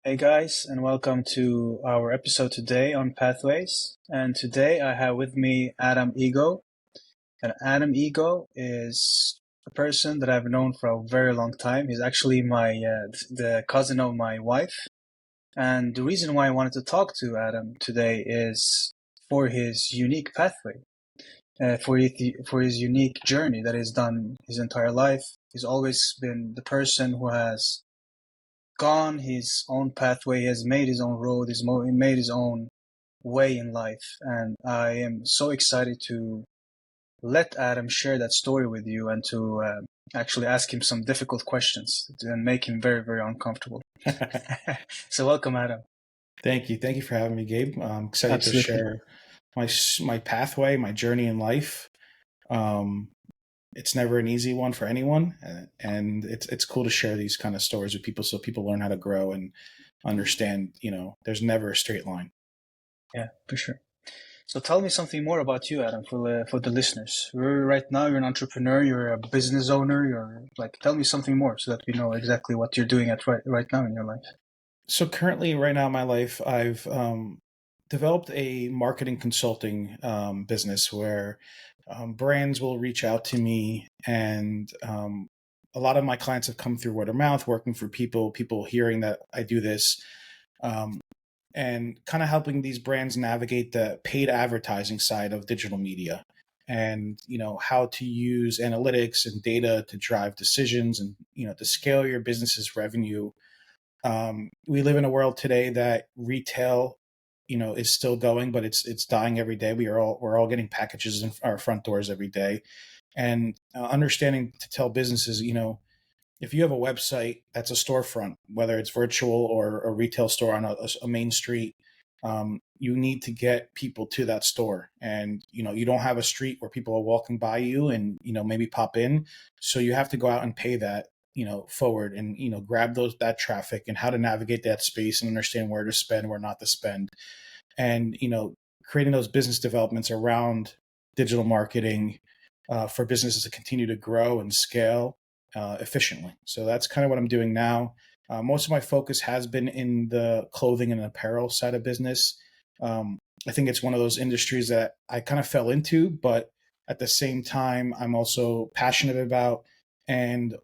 Hey guys, and welcome to our episode today on Pathways. And today I have with me Adam Ego. And Adam Ego is a person that I've known for a very long time. He's actually the cousin of my wife. And the reason why I wanted to talk to Adam today is for his unique pathway, for his unique journey that he's done his entire life. He's always been the person who has gone his own pathway, he has made his own road, he made his own way in life. And I am so excited to let Adam share that story with you and to actually ask him some difficult questions and make him very, very uncomfortable. So welcome, Adam. Thank you. Thank you for having me, Gabe. I'm excited to Absolutely. share my pathway, my journey in life. Um, it's never an easy one for anyone, and it's cool to share these kind of stories with people so people learn how to grow and understand. There's never a straight line. Yeah, for sure. So tell me something more about you, Adam, for the listeners. Right now, you're an entrepreneur, you're a business owner, you're like, tell me something more so that we know exactly what you're doing at right now in your life. So currently, right now in my life, I've developed a marketing consulting business where brands will reach out to me, and a lot of my clients have come through word of mouth, working for people hearing that I do this, um, and kind of helping these brands navigate the paid advertising side of digital media, and how to use analytics and data to drive decisions, and to scale your business's revenue. We live in a world today that retail, is still going, but it's dying every day. We're all getting packages in our front doors every day, and understanding to tell businesses, if you have a website that's a storefront, whether it's virtual or a retail store on a main street, you need to get people to that store. And you don't have a street where people are walking by you and maybe pop in, so you have to go out and pay that forward, and grab that traffic and how to navigate that space and understand where to spend, where not to spend, and creating those business developments around digital marketing for businesses to continue to grow and scale efficiently. So that's kind of what I'm doing now. Most of my focus has been in the clothing and apparel side of business. I think it's one of those industries that I kind of fell into, but at the same time, I'm also passionate about. And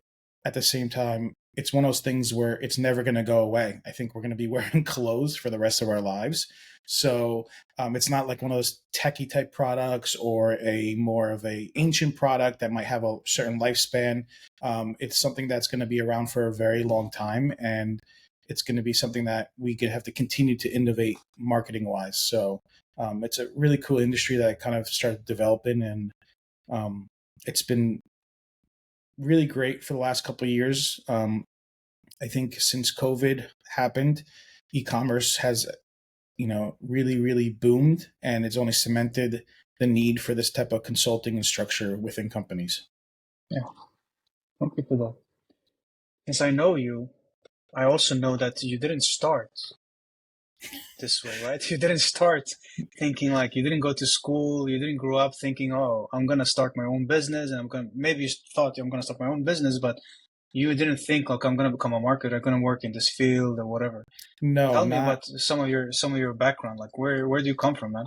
at the same time, it's one of those things where it's never going to go away. I think we're going to be wearing clothes for the rest of our lives. So it's not like one of those techie type products or a more of a ancient product that might have a certain lifespan. It's something that's going to be around for a very long time, and it's going to be something that we could have to continue to innovate marketing wise. So it's a really cool industry that I kind of started developing, and it's been really great for the last couple of years. I think since COVID happened, e-commerce has really, really boomed, and it's only cemented the need for this type of consulting and structure within companies. Yeah, thank you for that. Since I know you, I also know that you didn't start this way, right? You didn't start thinking like you didn't go to school, you didn't grow up thinking, oh, I'm gonna start my own business and maybe you thought I'm gonna start my own business, but you didn't think like I'm gonna become a marketer, I'm gonna work in this field or whatever. No, Tell me not about some of your background, like where do you come from, man?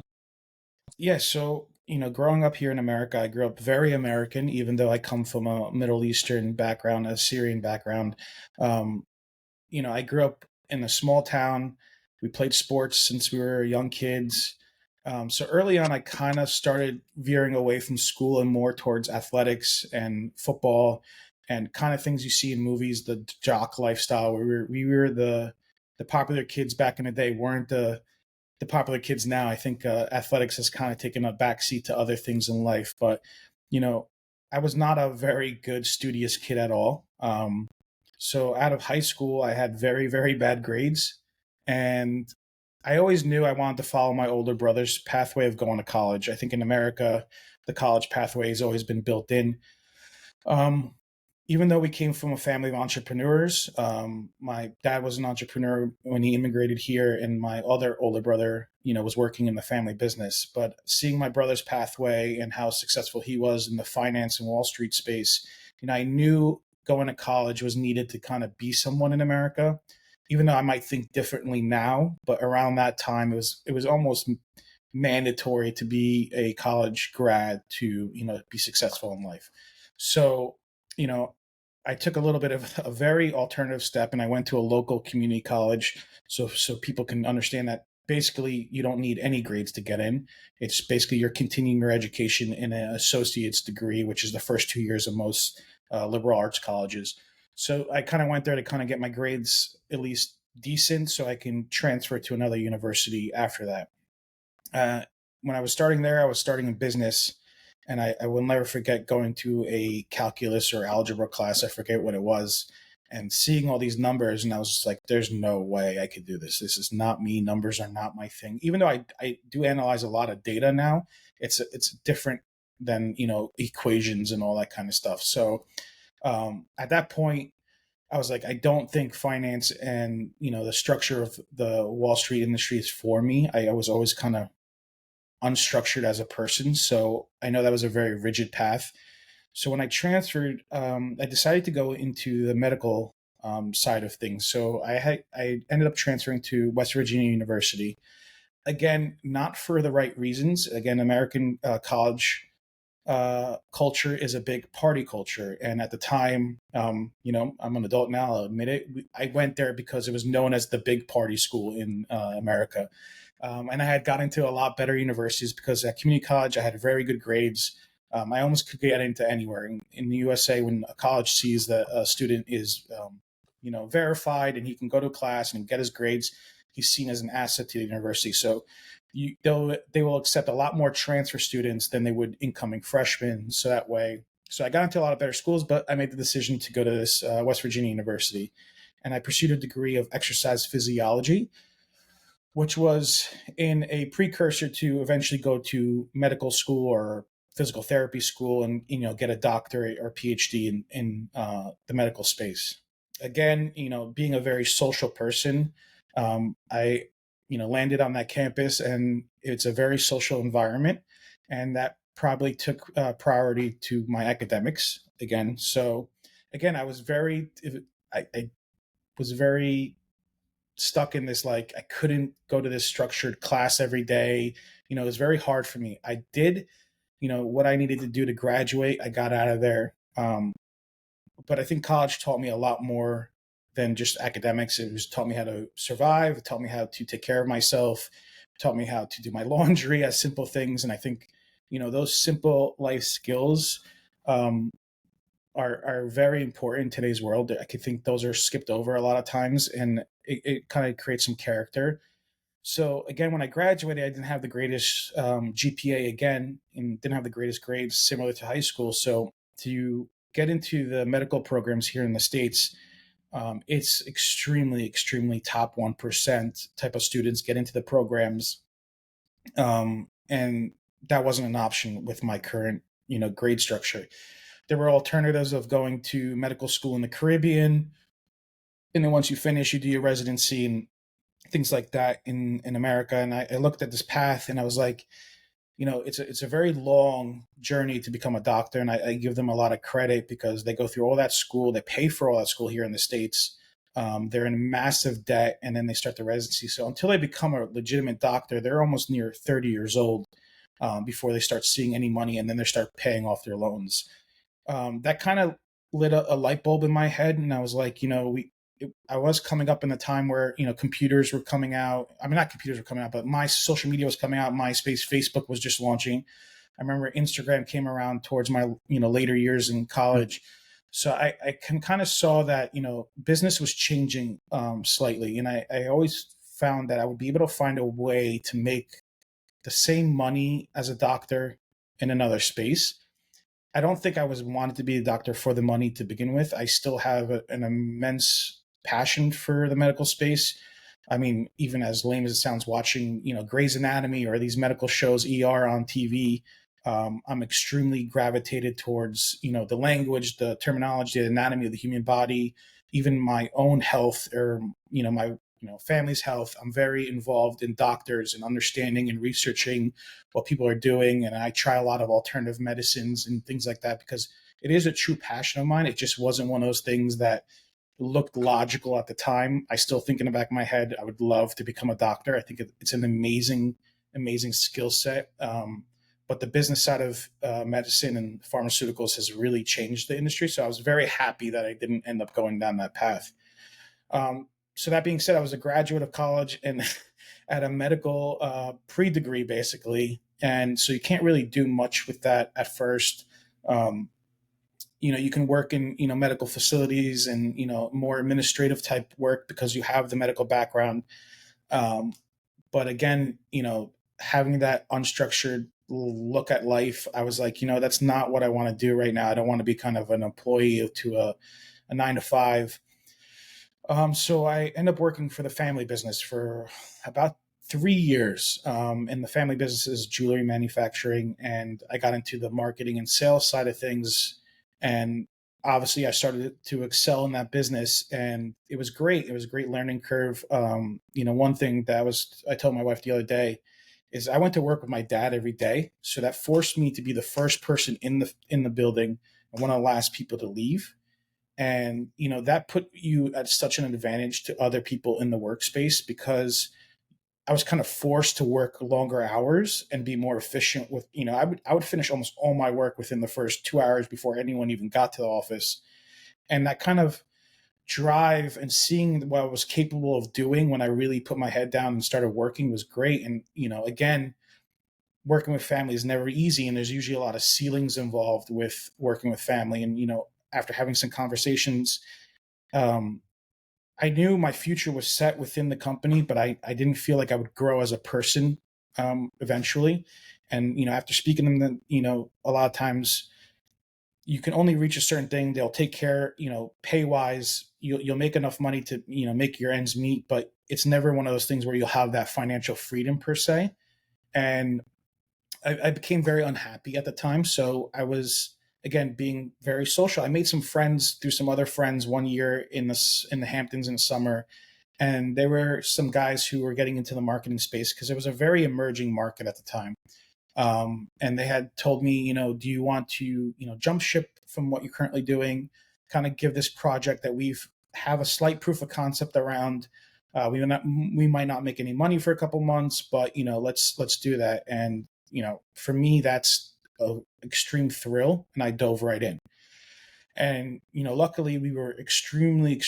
yeah. So growing up here in America, I grew up very American, even though I come from a Middle Eastern background, a Syrian background. Um, I grew up in a small town. We played sports since we were young kids. So early on, I kind of started veering away from school and more towards athletics and football and kind of things you see in movies, the jock lifestyle. We were the popular kids back in the day, weren't the popular kids now. I think athletics has kind of taken a backseat to other things in life. But you know, I was not a very good studious kid at all. So out of high school, I had very, very bad grades, and I always knew I wanted to follow my older brother's pathway of going to college. I think in America, the college pathway has always been built in. Um, Even though we came from a family of entrepreneurs, my dad was an entrepreneur when he immigrated here, and my other older brother, was working in the family business. But seeing my brother's pathway and how successful he was in the finance and Wall Street space, I knew going to college was needed to kind of be someone in America, even though I might think differently now, but around that time it was almost mandatory to be a college grad to be successful in life. So you know I took a little bit of a very alternative step, and I went to a local community college, so people can understand that basically you don't need any grades to get in. It's basically you're continuing your education in an associate's degree, which is the first 2 years of most liberal arts colleges. So I kind of went there to kind of get my grades at least decent so I can transfer to another university after that. uh, when I was starting there, I was starting in business, and I will never forget going to a calculus or algebra class. I forget what it was, and seeing all these numbers, and I was just like, "There's no way I could do this. This is not me. Numbers are not my thing." Even though I do analyze a lot of data now, it's different than equations and all that kind of stuff. So at that point, I was like, I don't think finance and the structure of the Wall Street industry is for me. I was always kind of unstructured as a person. So I know that was a very rigid path. So when I transferred, I decided to go into the medical side of things. So I ended up transferring to West Virginia University. Again, not for the right reasons. Again, American college culture is a big party culture. And at the time, I'm an adult now, I'll admit it. I went there because it was known as the big party school in America. And I had gotten into a lot better universities because at community college, I had very good grades. I almost could get into anywhere. In the USA, when a college sees that a student is, verified and he can go to a class and get his grades, he's seen as an asset to the university. So they will accept a lot more transfer students than they would incoming freshmen. So that way, so I got into a lot of better schools, but I made the decision to go to this West Virginia University, and I pursued a degree of exercise physiology, which was in a precursor to eventually go to medical school or physical therapy school and get a doctorate or PhD in the medical space. Again, being a very social person, I landed on that campus, and it's a very social environment, and that probably took priority to my academics again. So again, I was very stuck in this, like, I couldn't go to this structured class every day. It was very hard for me. I did what I needed to do to graduate. I got out of there. But I think college taught me a lot more than just academics. It was taught me how to survive. It taught me how to take care of myself. It taught me how to do my laundry, as simple things. And I think those simple life skills um, are very important in today's world. I could think those are skipped over a lot of times, and it kind of creates some character. So again, when I graduated, I didn't have the greatest GPA again, and didn't have the greatest grades similar to high school. So to get into the medical programs here in the States, it's extremely, extremely top 1% type of students get into the programs. And that wasn't an option with my current, grade structure. There were alternatives of going to medical school in the Caribbean. And then once you finish, you do your residency and things like that in America. And I looked at this path, and I was like, it's a very long journey to become a doctor. And I give them a lot of credit because they go through all that school. They pay for all that school here in the States. They're in massive debt, and then they start the residency. So until they become a legitimate doctor, they're almost near 30 years old before they start seeing any money, and then they start paying off their loans. That kind of lit a light bulb in my head, and I was like, I was coming up in a time where computers were coming out. I mean, not computers were coming out, but my social media was coming out. MySpace, Facebook was just launching. I remember Instagram came around towards my later years in college. So I can kind of saw that business was changing slightly, and I always found that I would be able to find a way to make the same money as a doctor in another space. I don't think I was wanted to be a doctor for the money to begin with. I still have an immense passion for the medical space. I mean, even as lame as it sounds, watching Grey's Anatomy or these medical shows, ER on TV, I'm extremely gravitated towards the language, the terminology, the anatomy of the human body, even my own health, or my family's health. I'm very involved in doctors and understanding and researching what people are doing, and I try a lot of alternative medicines and things like that because it is a true passion of mine. It just wasn't one of those things that looked logical at the time. I still think in the back of my head, I would love to become a doctor. I think it's an amazing skill set. But the business side of medicine and pharmaceuticals has really changed the industry. So I was very happy that I didn't end up going down that path. So that being said, I was a graduate of college and at a medical pre-degree basically, and so you can't really do much with that at first. Um, you can work in medical facilities and more administrative type work because you have the medical background. Um, but again, having that unstructured look at life, I was like, that's not what I want to do right now. I don't want to be kind of an employee to a 9 to 5. So I ended up working for the family business for about 3 years. And the family business is jewelry manufacturing. And I got into the marketing and sales side of things. And obviously, I started to excel in that business. And it was great. It was a great learning curve. One thing that I told my wife the other day is I went to work with my dad every day. So that forced me to be the first person in the building and one of the last people to leave. And that put you at such an advantage to other people in the workspace because I was kind of forced to work longer hours and be more efficient with, I would finish almost all my work within the first 2 hours before anyone even got to the office. And that kind of drive and seeing what I was capable of doing when I really put my head down and started working was great. And again, working with family is never easy, and there's usually a lot of ceilings involved with working with family. And after having some conversations, um, I knew my future was set within the company, but I didn't feel like I would grow as a person eventually. And after speaking to them, a lot of times you can only reach a certain thing. They'll take care, pay wise. You'll make enough money to make your ends meet, but it's never one of those things where you'll have that financial freedom per se. And I became very unhappy at the time. So I was again being very social. I made some friends through some other friends one year in the Hamptons in the summer, and there were some guys who were getting into the marketing space because it was a very emerging market at the time. And they had told me, do you want to, jump ship from what you're currently doing, kind of give this project that we've have a slight proof of concept around. We might not make any money for a couple months, but let's do that. And for me, that's an extreme thrill, and I dove right in. And luckily, we were extremely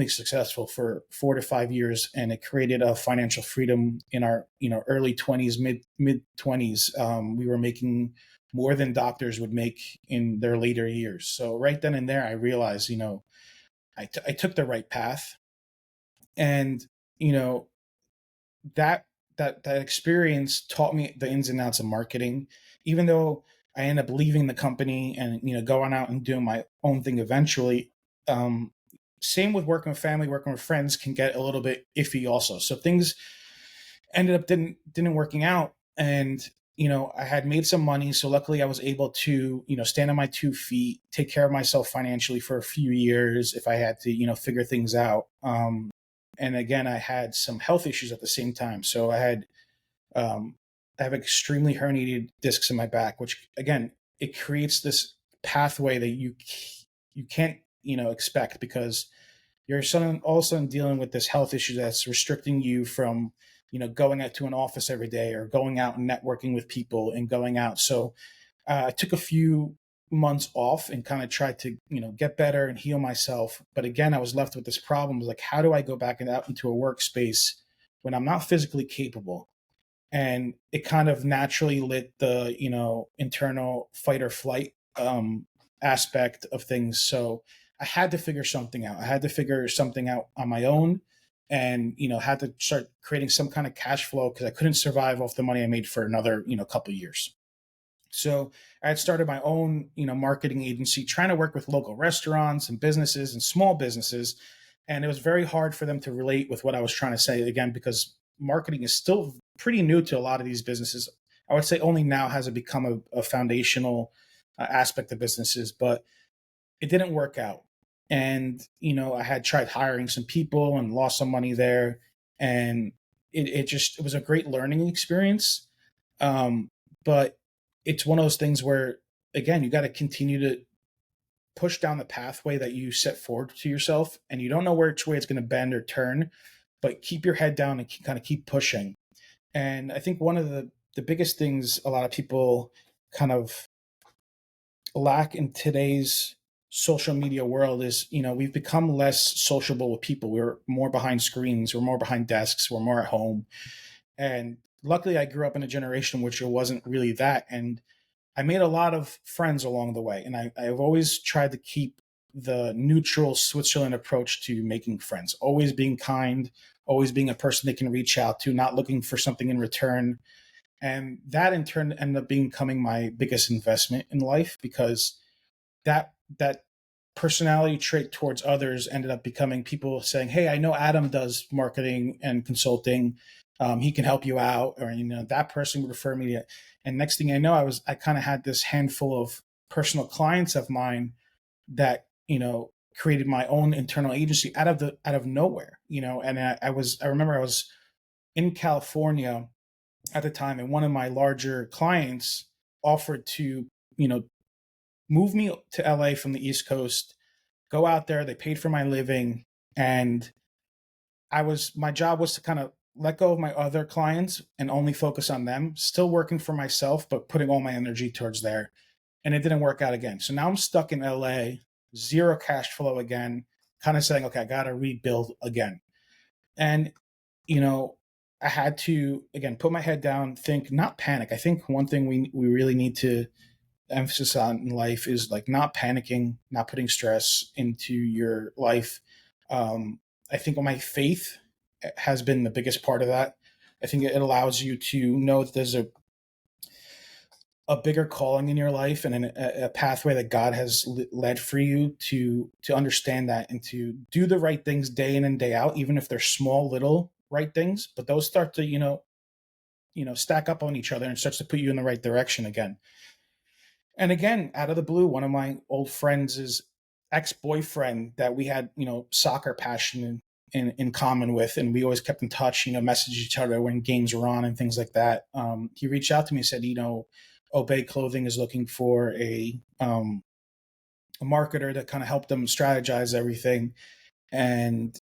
successful for 4 to 5 years, and it created a financial freedom in our early 20s, mid 20s. We were making more than doctors would make in their later years. So right then and there, I realized I took the right path, and you know that that experience taught me the ins and outs of marketing. Even though I ended up leaving the company and going out and doing my own thing eventually. Um, Same with working with family, working with friends can get a little bit iffy also. So things ended up didn't working out, and I had made some money, so luckily I was able to stand on my 2 feet, take care of myself financially for a few years if I had to figure things out. And again, I had some health issues at the same time. So um, I have extremely herniated discs in my back, which again, it creates this pathway that you can't expect because you're all of a sudden dealing with this health issue that's restricting you from going out to an office every day or going out and networking with people and going out. So I took a few months off and kind of tried to get better and heal myself. But again, I was left with this problem. It was like, how do I go back and out into a workspace when I'm not physically capable? And it kind of naturally lit the internal fight or flight aspect of things. So I had to figure something out. I had to figure something out on my own, and had to start creating some kind of cash flow because I couldn't survive off the money I made for another couple of years. So I had started my own, marketing agency, trying to work with local restaurants and businesses and small businesses. And it was very hard for them to relate with what I was trying to say again, because marketing is still pretty new to a lot of these businesses. I would say only now has it become a foundational aspect of businesses, but it didn't work out. And, I had tried hiring some people and lost some money there. And it was a great learning experience. But it's one of those things where, again, you got to continue push down the pathway that you set forward to yourself, and you don't know which way it's going to bend or turn, but keep your head down and kind of keep pushing. And I think one of the biggest things a lot of people kind of lack in today's social media world is, we've become less sociable with people. We're more behind screens, we're more behind desks, we're more at home. And luckily I grew up in a generation which it wasn't really that. And I made a lot of friends along the way. And I've always tried to keep the neutral Switzerland approach to making friends, always being kind, always being a person they can reach out to, not looking for something in return. And that in turn ended up becoming my biggest investment in life, because that personality trait towards others ended up becoming people saying, "Hey, I know Adam does marketing and consulting. He can help you out," or that person would refer me to. And next thing I know, I kind of had this handful of personal clients of mine that created my own internal agency out of nowhere. And I remember I was in California at the time, and one of my larger clients offered to move me to LA from the East Coast, go out there. They paid for my living, and my job was to kind of let go of my other clients and only focus on them, still working for myself, but putting all my energy towards there. And it didn't work out again. So now I'm stuck in LA, zero cash flow again, kind of saying, okay, I got to rebuild again. And, you know, I had to, again, put my head down, think, not panic. I think one thing we really need to emphasis on in life is like not panicking, not putting stress into your life. I think my faith has been the biggest part of that. I think it allows you to know that there's a bigger calling in your life and a pathway that God has led for you to understand that and to do the right things day in and day out, even if they're small little right things. But those start to stack up on each other and starts to put you in the right direction again. And again, out of the blue, one of my old friends' ex-boyfriend that we had, soccer passion in common with, and we always kept in touch, messaged each other when games were on and things like that. He reached out to me and said, Obey Clothing is looking for a marketer to kind of help them strategize everything. And,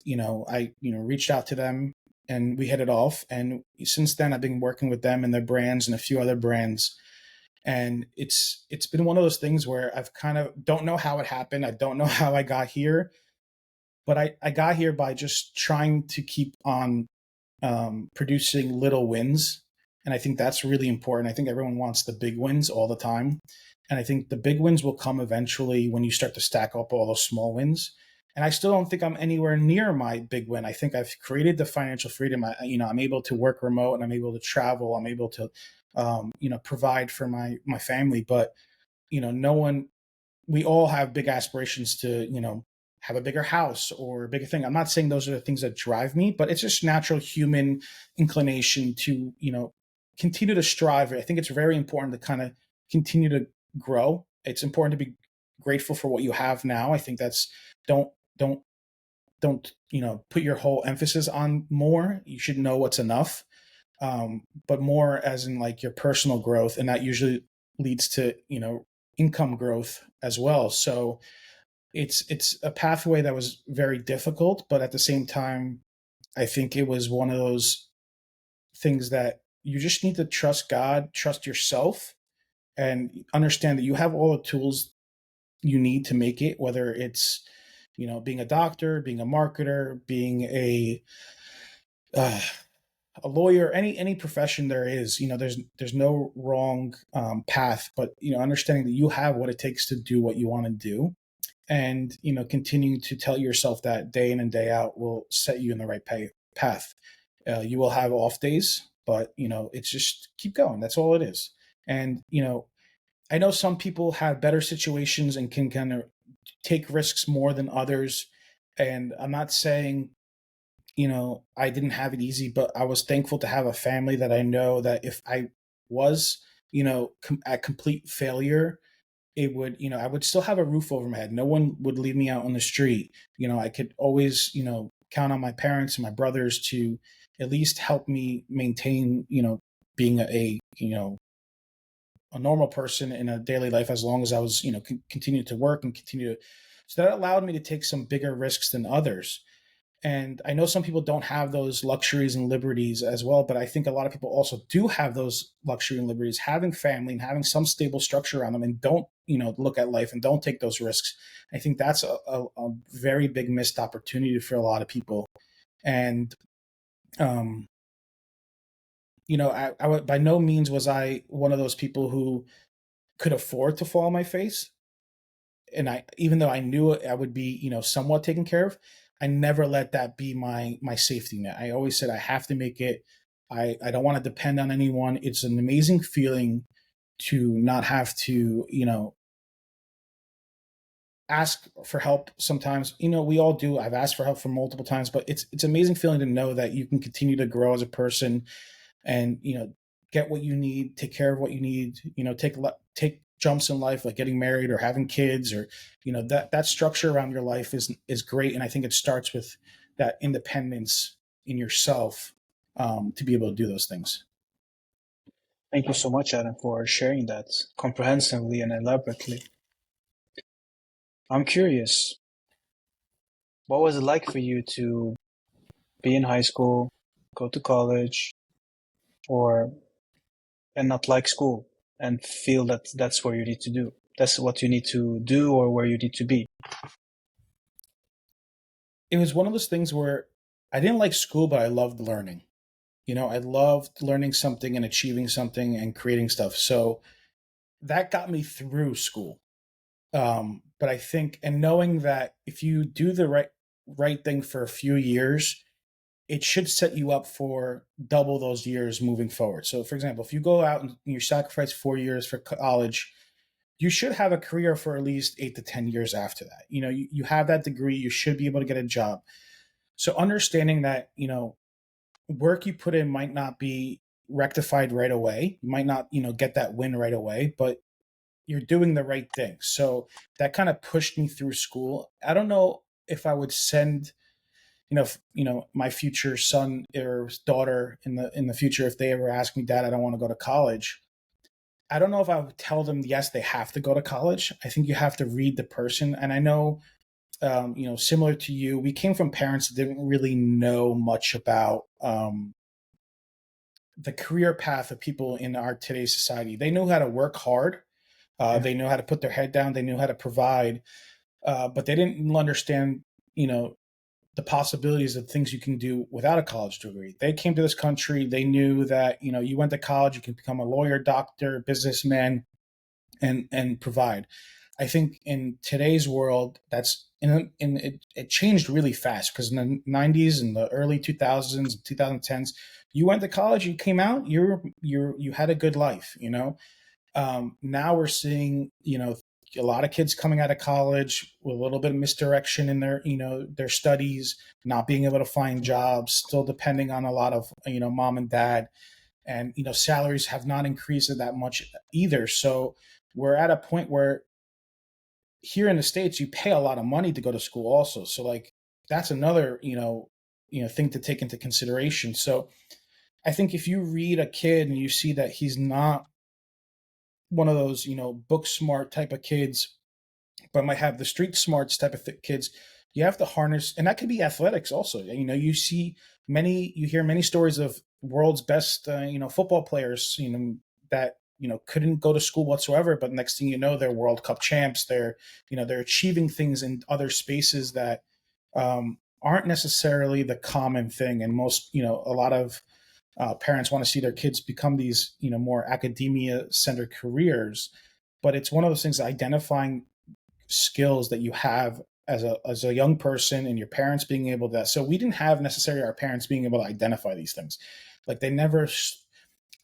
I, reached out to them and we hit it off. And since then I've been working with them and their brands and a few other brands. And it's been one of those things where I've kind of don't know how it happened. I don't know how I got here, but I got here by just trying to keep on producing little wins. And I think that's really important. I think everyone wants the big wins all the time. And I think the big wins will come eventually when you start to stack up all those small wins. And I still don't think I'm anywhere near my big win. I think I've created the financial freedom. I'm able to work remote and I'm able to travel. I'm able to, provide for my family. But, no one, we all have big aspirations to, have a bigger house or a bigger thing. I'm not saying those are the things that drive me, but it's just natural human inclination to, continue to strive. I think it's very important to kind of continue to grow. It's important to be grateful for what you have now. I think that's don't don't don't put your whole emphasis on more. You should know what's enough, but more as in like your personal growth, and that usually leads to income growth as well. So it's a pathway that was very difficult, but at the same time, I think it was one of those things that you just need to trust God, trust yourself, and understand that you have all the tools you need to make it, whether it's being a doctor, being a marketer, being uh, a lawyer, any profession there is. There's no wrong path, but understanding that you have what it takes to do what you want to do, and continuing to tell yourself that day in and day out will set you in the right path. You will have off days, but it's just keep going. That's all it is. And I know some people have better situations and can kind of take risks more than others. And I'm not saying, I didn't have it easy, but I was thankful to have a family that I know that if I was, at complete failure, it would, I would still have a roof over my head. No one would leave me out on the street. I could always, count on my parents and my brothers to at least help me maintain, being a a normal person in a daily life as long as I was, continue to work and continue to. So that allowed me to take some bigger risks than others. And I know some people don't have those luxuries and liberties as well, but I think a lot of people also do have those luxury and liberties, having family and having some stable structure around them, and don't, look at life and don't take those risks. I think that's a very big missed opportunity for a lot of people. And, um, by no means was I one of those people who could afford to fall on my face. And even though I knew I would be, somewhat taken care of, I never let that be my safety net. I always said I have to make it. I don't want to depend on anyone. It's an amazing feeling to not have to, ask for help sometimes. We all do. I've asked for help for multiple times, but it's an amazing feeling to know that you can continue to grow as a person, and get what you need, take care of what you need, take jumps in life like getting married or having kids, or that structure around your life is great. And I think it starts with that independence in yourself, to be able to do those things. Thank you so much, Adam, for sharing that comprehensively and elaborately. I'm curious, what was it like for you to be in high school, go to college, or and not like school and feel that that's where you need to do? That's what you need to do or where you need to be. It was one of those things where I didn't like school, but I loved learning. I loved learning something and achieving something and creating stuff. So that got me through school. But I think, and knowing that if you do the right thing for a few years, it should set you up for double those years moving forward. So, for example, if you go out and you sacrifice 4 years for college, you should have a career for at least 8 to 10 years after that. You have that degree, you should be able to get a job. So, understanding that, work you put in might not be rectified right away. You might not, get that win right away, but you're doing the right thing. So that kind of pushed me through school. I don't know if I would send, my future son or daughter in the future, if they ever ask me, Dad, I don't want to go to college. I don't know if I would tell them, yes, they have to go to college. I think you have to read the person. And I know, similar to you, we came from parents that didn't really know much about, the career path of people in our today's society. They knew how to work hard. Yeah. They knew how to put their head down. They knew how to provide, but they didn't understand, the possibilities of things you can do without a college degree. They came to this country. They knew that you went to college, you can become a lawyer, doctor, businessman, and provide. I think in today's world, that's in it changed really fast, because in the 90s and the early 2000s, 2010s, you went to college, you came out, you had a good life. Now we're seeing, a lot of kids coming out of college with a little bit of misdirection in their studies, not being able to find jobs, still depending on a lot of, mom and dad. And, salaries have not increased that much either. So we're at a point where here in the States, you pay a lot of money to go to school also. So like, that's another, thing to take into consideration. So I think if you read a kid and you see that he's not one of those, book smart type of kids, but might have the street smarts type of kids, you have to harness, and that could be athletics also. You hear many stories of world's best, football players, that, couldn't go to school whatsoever, but next thing you know, they're World Cup champs. They're achieving things in other spaces that, aren't necessarily the common thing. And most, a lot of parents want to see their kids become these, more academia centered careers. But it's one of those things, identifying skills that you have as a young person, and your parents being able to. So we didn't have necessarily our parents being able to identify these things. Like they never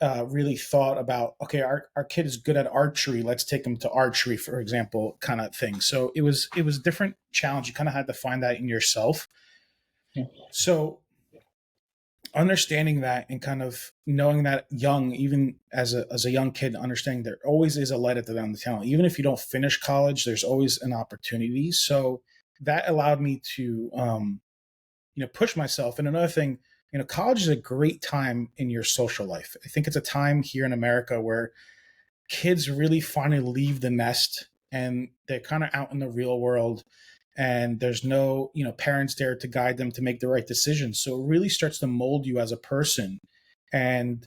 really thought about, okay, our kid is good at archery, let's take them to archery, for example, kind of thing. So it was a different challenge. You kind of had to find that in yourself. Yeah. So understanding that, and kind of knowing that young, even as a young kid, understanding there always is a light at the end of the tunnel. Even if you don't finish college, there's always an opportunity. So that allowed me to, push myself. And another thing, college is a great time in your social life. I think it's a time here in America where kids really finally leave the nest and they're kind of out in the real world, and there's no, parents there to guide them to make the right decisions. So it really starts to mold you as a person. And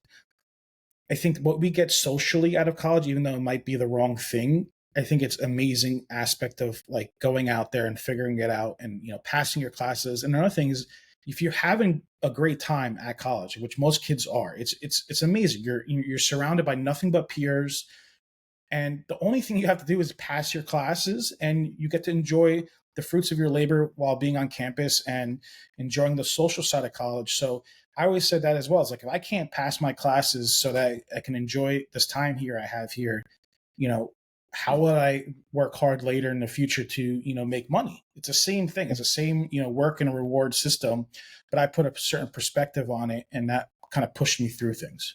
I think what we get socially out of college, even though it might be the wrong thing, I think it's amazing aspect of like going out there and figuring it out and, passing your classes. And another thing is, if you're having a great time at college, which most kids are, it's amazing. You're surrounded by nothing but peers, and the only thing you have to do is pass your classes, and you get to enjoy the fruits of your labor while being on campus and enjoying the social side of college. So I always said that as well. It's like, if I can't pass my classes so that I can enjoy this time here I have here, you know, how will I work hard later in the future to, make money? It's the same thing. It's the same, work and reward system, but I put a certain perspective on it, and that kind of pushed me through things.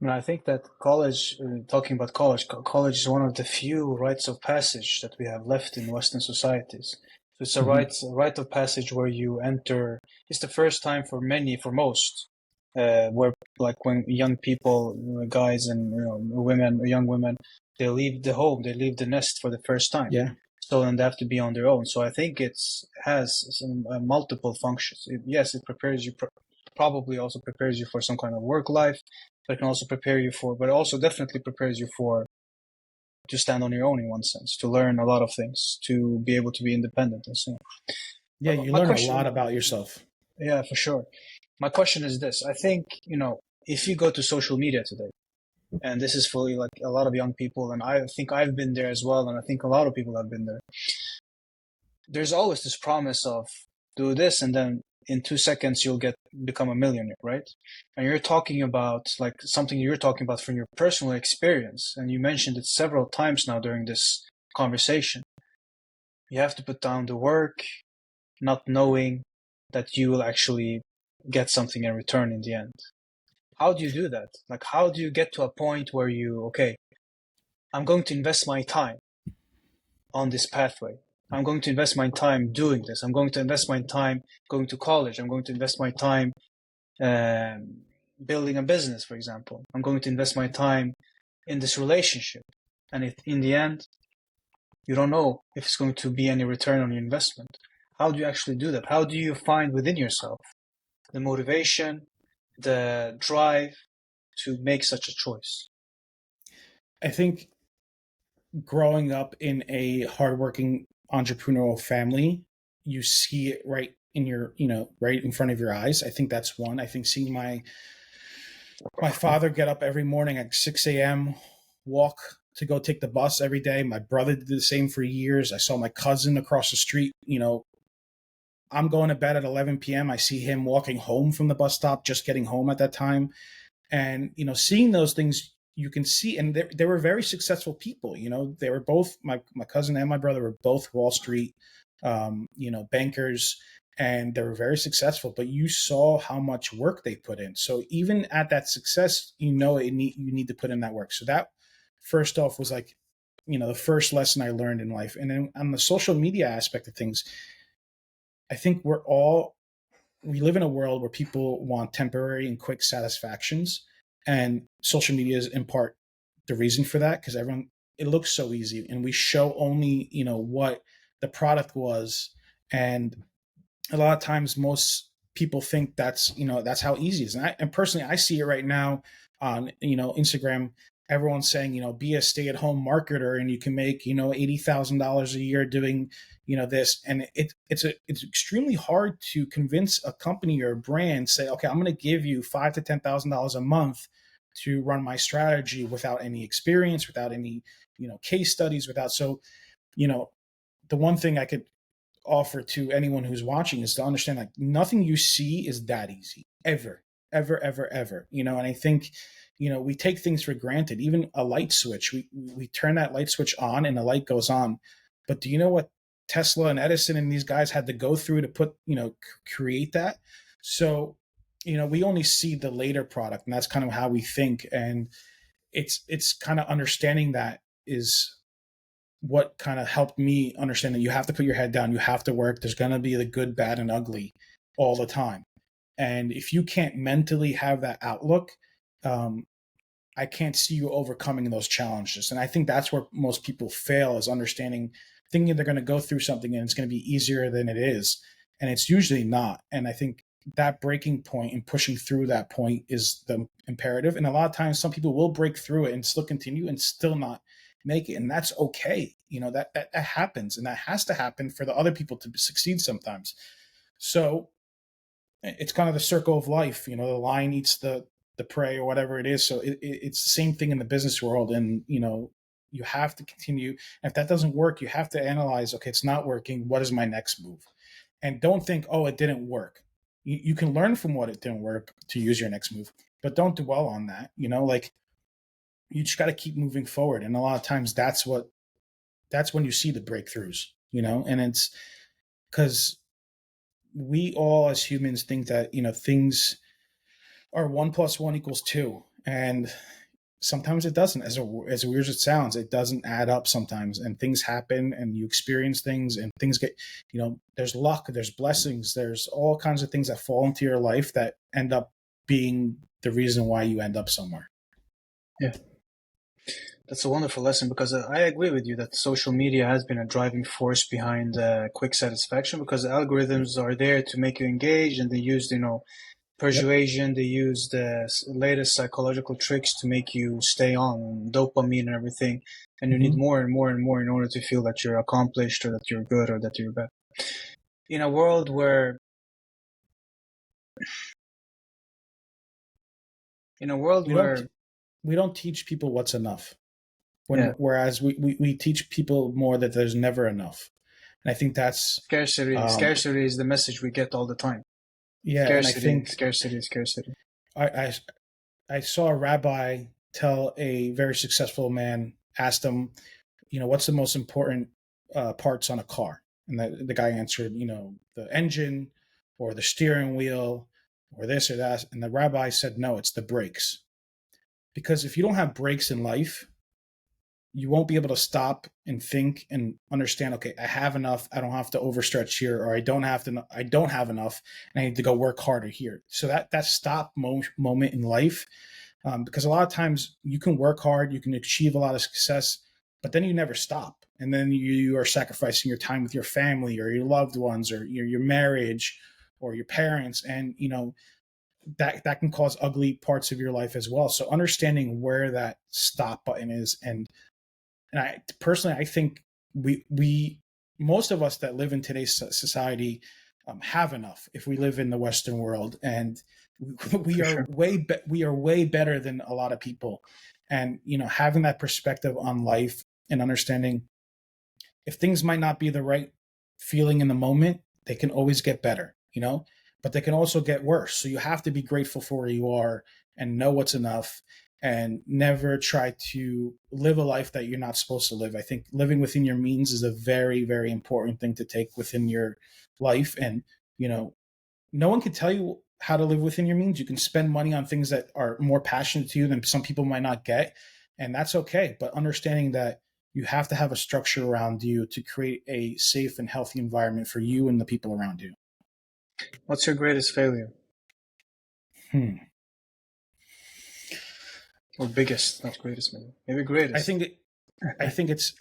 And I think that college, talking about college, college is one of the few rites of passage that we have left in Western societies. So it's Hmm. a rite of passage where you enter. It's the first time for many, for most, where like when young people, guys and women, young women, they leave the home, they leave the nest for the first time. Yeah. So then they have to be on their own. So I think has some multiple functions. Yes, it prepares you, probably also prepares you for some kind of work life, but it can also prepare you for, but also definitely prepares you for to stand on your own in one sense, to learn a lot of things, to be able to be independent and so on. Yeah. You My learn a lot question, about yourself. yeah, for sure. My question is this: I think if you go to social media today, and this is fully like a lot of young people, and I think I've been there as well, and I think a lot of people have been there. There's always this promise of do this and then in 2 seconds you'll get become a millionaire, right? And you're talking about like something you're talking about from your personal experience, and you mentioned it several times now during this conversation. You have to put down the work, not knowing that you will actually get something in return in the end. How do you do that? Like, how do you get to a point where okay, I'm going to invest my time on this pathway. I'm going to invest my time doing this. I'm going to invest my time going to college. I'm going to invest my time um, building a business, for example. I'm going to invest my time in this relationship. And if in the end, you don't know if it's going to be any return on your investment. How do you actually do that? How do you find within yourself the motivation, the drive to make such a choice? I think growing up in a hardworking entrepreneurial family, you see it right in your, right in front of your eyes. I think that's one. I think seeing my father get up every morning at 6 a.m., walk to go take the bus every day. My brother did the same for years. I saw my cousin across the street. I'm going to bed at 11 p.m. I see him walking home from the bus stop, just getting home at that time. And seeing those things, you can see, and they were very successful people. They were both, my cousin and my brother were both Wall Street bankers, and they were very successful, but you saw how much work they put in. So even at that success, you need to put in that work. So that first off was like, the first lesson I learned in life. And then on the social media aspect of things, I think we live in a world where people want temporary and quick satisfactions, and social media is in part the reason for that, because it looks so easy, and we show only what the product was. And a lot of times most people think that's how easy it is. And personally, I see it right now on Instagram. Everyone's saying, be a stay-at-home marketer and you can make $80,000 a year doing this. And it's extremely hard to convince a company or a brand, say, okay, I'm going to give you $5,000 to $10,000 a month to run my strategy without any experience, without any case studies, without. So you know the one thing I could offer to anyone who's watching is to understand, like, nothing you see is that easy, ever, ever, ever, ever. And I think we take things for granted. Even a light switch, we turn that light switch on and the light goes on. But do you know what Tesla and Edison and these guys had to go through to create that? So we only see the later product, and that's kind of how we think. And it's kind of understanding that is what kind of helped me understand that you have to put your head down, you have to work. There's going to be the good, bad, and ugly all the time. And if you can't mentally have that outlook, um, I can't see you overcoming those challenges. And I think that's where most people fail, is understanding, thinking they're going to go through something and it's going to be easier than it is. And it's usually not. And I think that breaking point and pushing through that point is the imperative. And a lot of times some people will break through it and still continue and still not make it. And that's okay. That happens, and that has to happen for the other people to succeed sometimes. So it's kind of the circle of life. The lion eats the prey, or whatever it is. So it's the same thing in the business world. And you have to continue. And if that doesn't work, you have to analyze, okay, it's not working, what is my next move? And don't think, oh, it didn't work. You can learn from what it didn't work to use your next move, but don't dwell on that. Like, you just got to keep moving forward. And a lot of times that's when you see the breakthroughs. And it's because we all as humans think that things are 1 + 1 = 2, and sometimes it doesn't. As weird as it sounds, it doesn't add up sometimes, and things happen, and you experience things, and things get, there's luck, there's blessings, there's all kinds of things that fall into your life that end up being the reason why you end up somewhere. Yeah. That's a wonderful lesson, because I agree with you that social media has been a driving force behind quick satisfaction, because the algorithms are there to make you engage, and they use, Yep. persuasion, they use the latest psychological tricks to make you stay on dopamine and everything. And you need Mm-hmm. more and more and more in order to feel that you're accomplished, or that you're good, or that you're bad. In a world where, in a world We don't where, we don't teach people what's enough, yeah, whereas we teach people more that there's never enough. And I think that's um, scarcity is the message we get all the time. yeah. And I Scarcity, think scarcity, scarcity. I, I I saw a rabbi tell a very successful man, asked him, what's the most important parts on a car? And the guy answered, the engine, or the steering wheel, or this or that. And the rabbi said, no, it's the brakes. Because if you don't have brakes in life, you won't be able to stop and think and understand, okay, I have enough, I don't have to overstretch here, or I don't have enough, and I need to go work harder here. So that stop moment in life, because a lot of times you can work hard, you can achieve a lot of success, but then you never stop, and then you are sacrificing your time with your family, or your loved ones, or your marriage, or your parents. And that can cause ugly parts of your life as well. So understanding where that stop button is, and I personally, I think we most of us that live in today's society have enough if we live in the Western world, and we For are sure. way better than a lot of people. And having that perspective on life, and understanding, if things might not be the right feeling in the moment, they can always get better, but they can also get worse. So you have to be grateful for where you are, and know what's enough, and never try to live a life that you're not supposed to live. I think living within your means is a very, very important thing to take within your life. And, you know, no one can tell you how to live within your means. You can spend money on things that are more passionate to you than some people might not get, and that's okay. But understanding that you have to have a structure around you to create a safe and healthy environment for you and the people around you. What's your greatest failure, Hmm. or biggest? Not greatest, maybe I greatest. think it, I think it's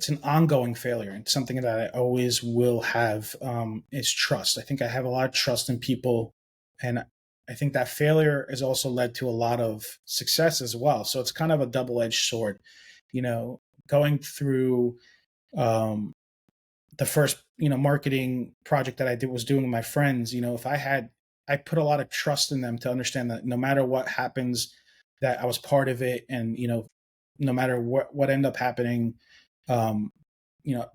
an ongoing failure, and something that I always will have, is trust. I think I have a lot of trust in people, and I think that failure has also led to a lot of success as well. So it's kind of a double edged sword, going through um, the first marketing project that I did was doing with my friends. If I put a lot of trust in them to understand that no matter what happens, that I was part of it, and no matter what ended up happening, um,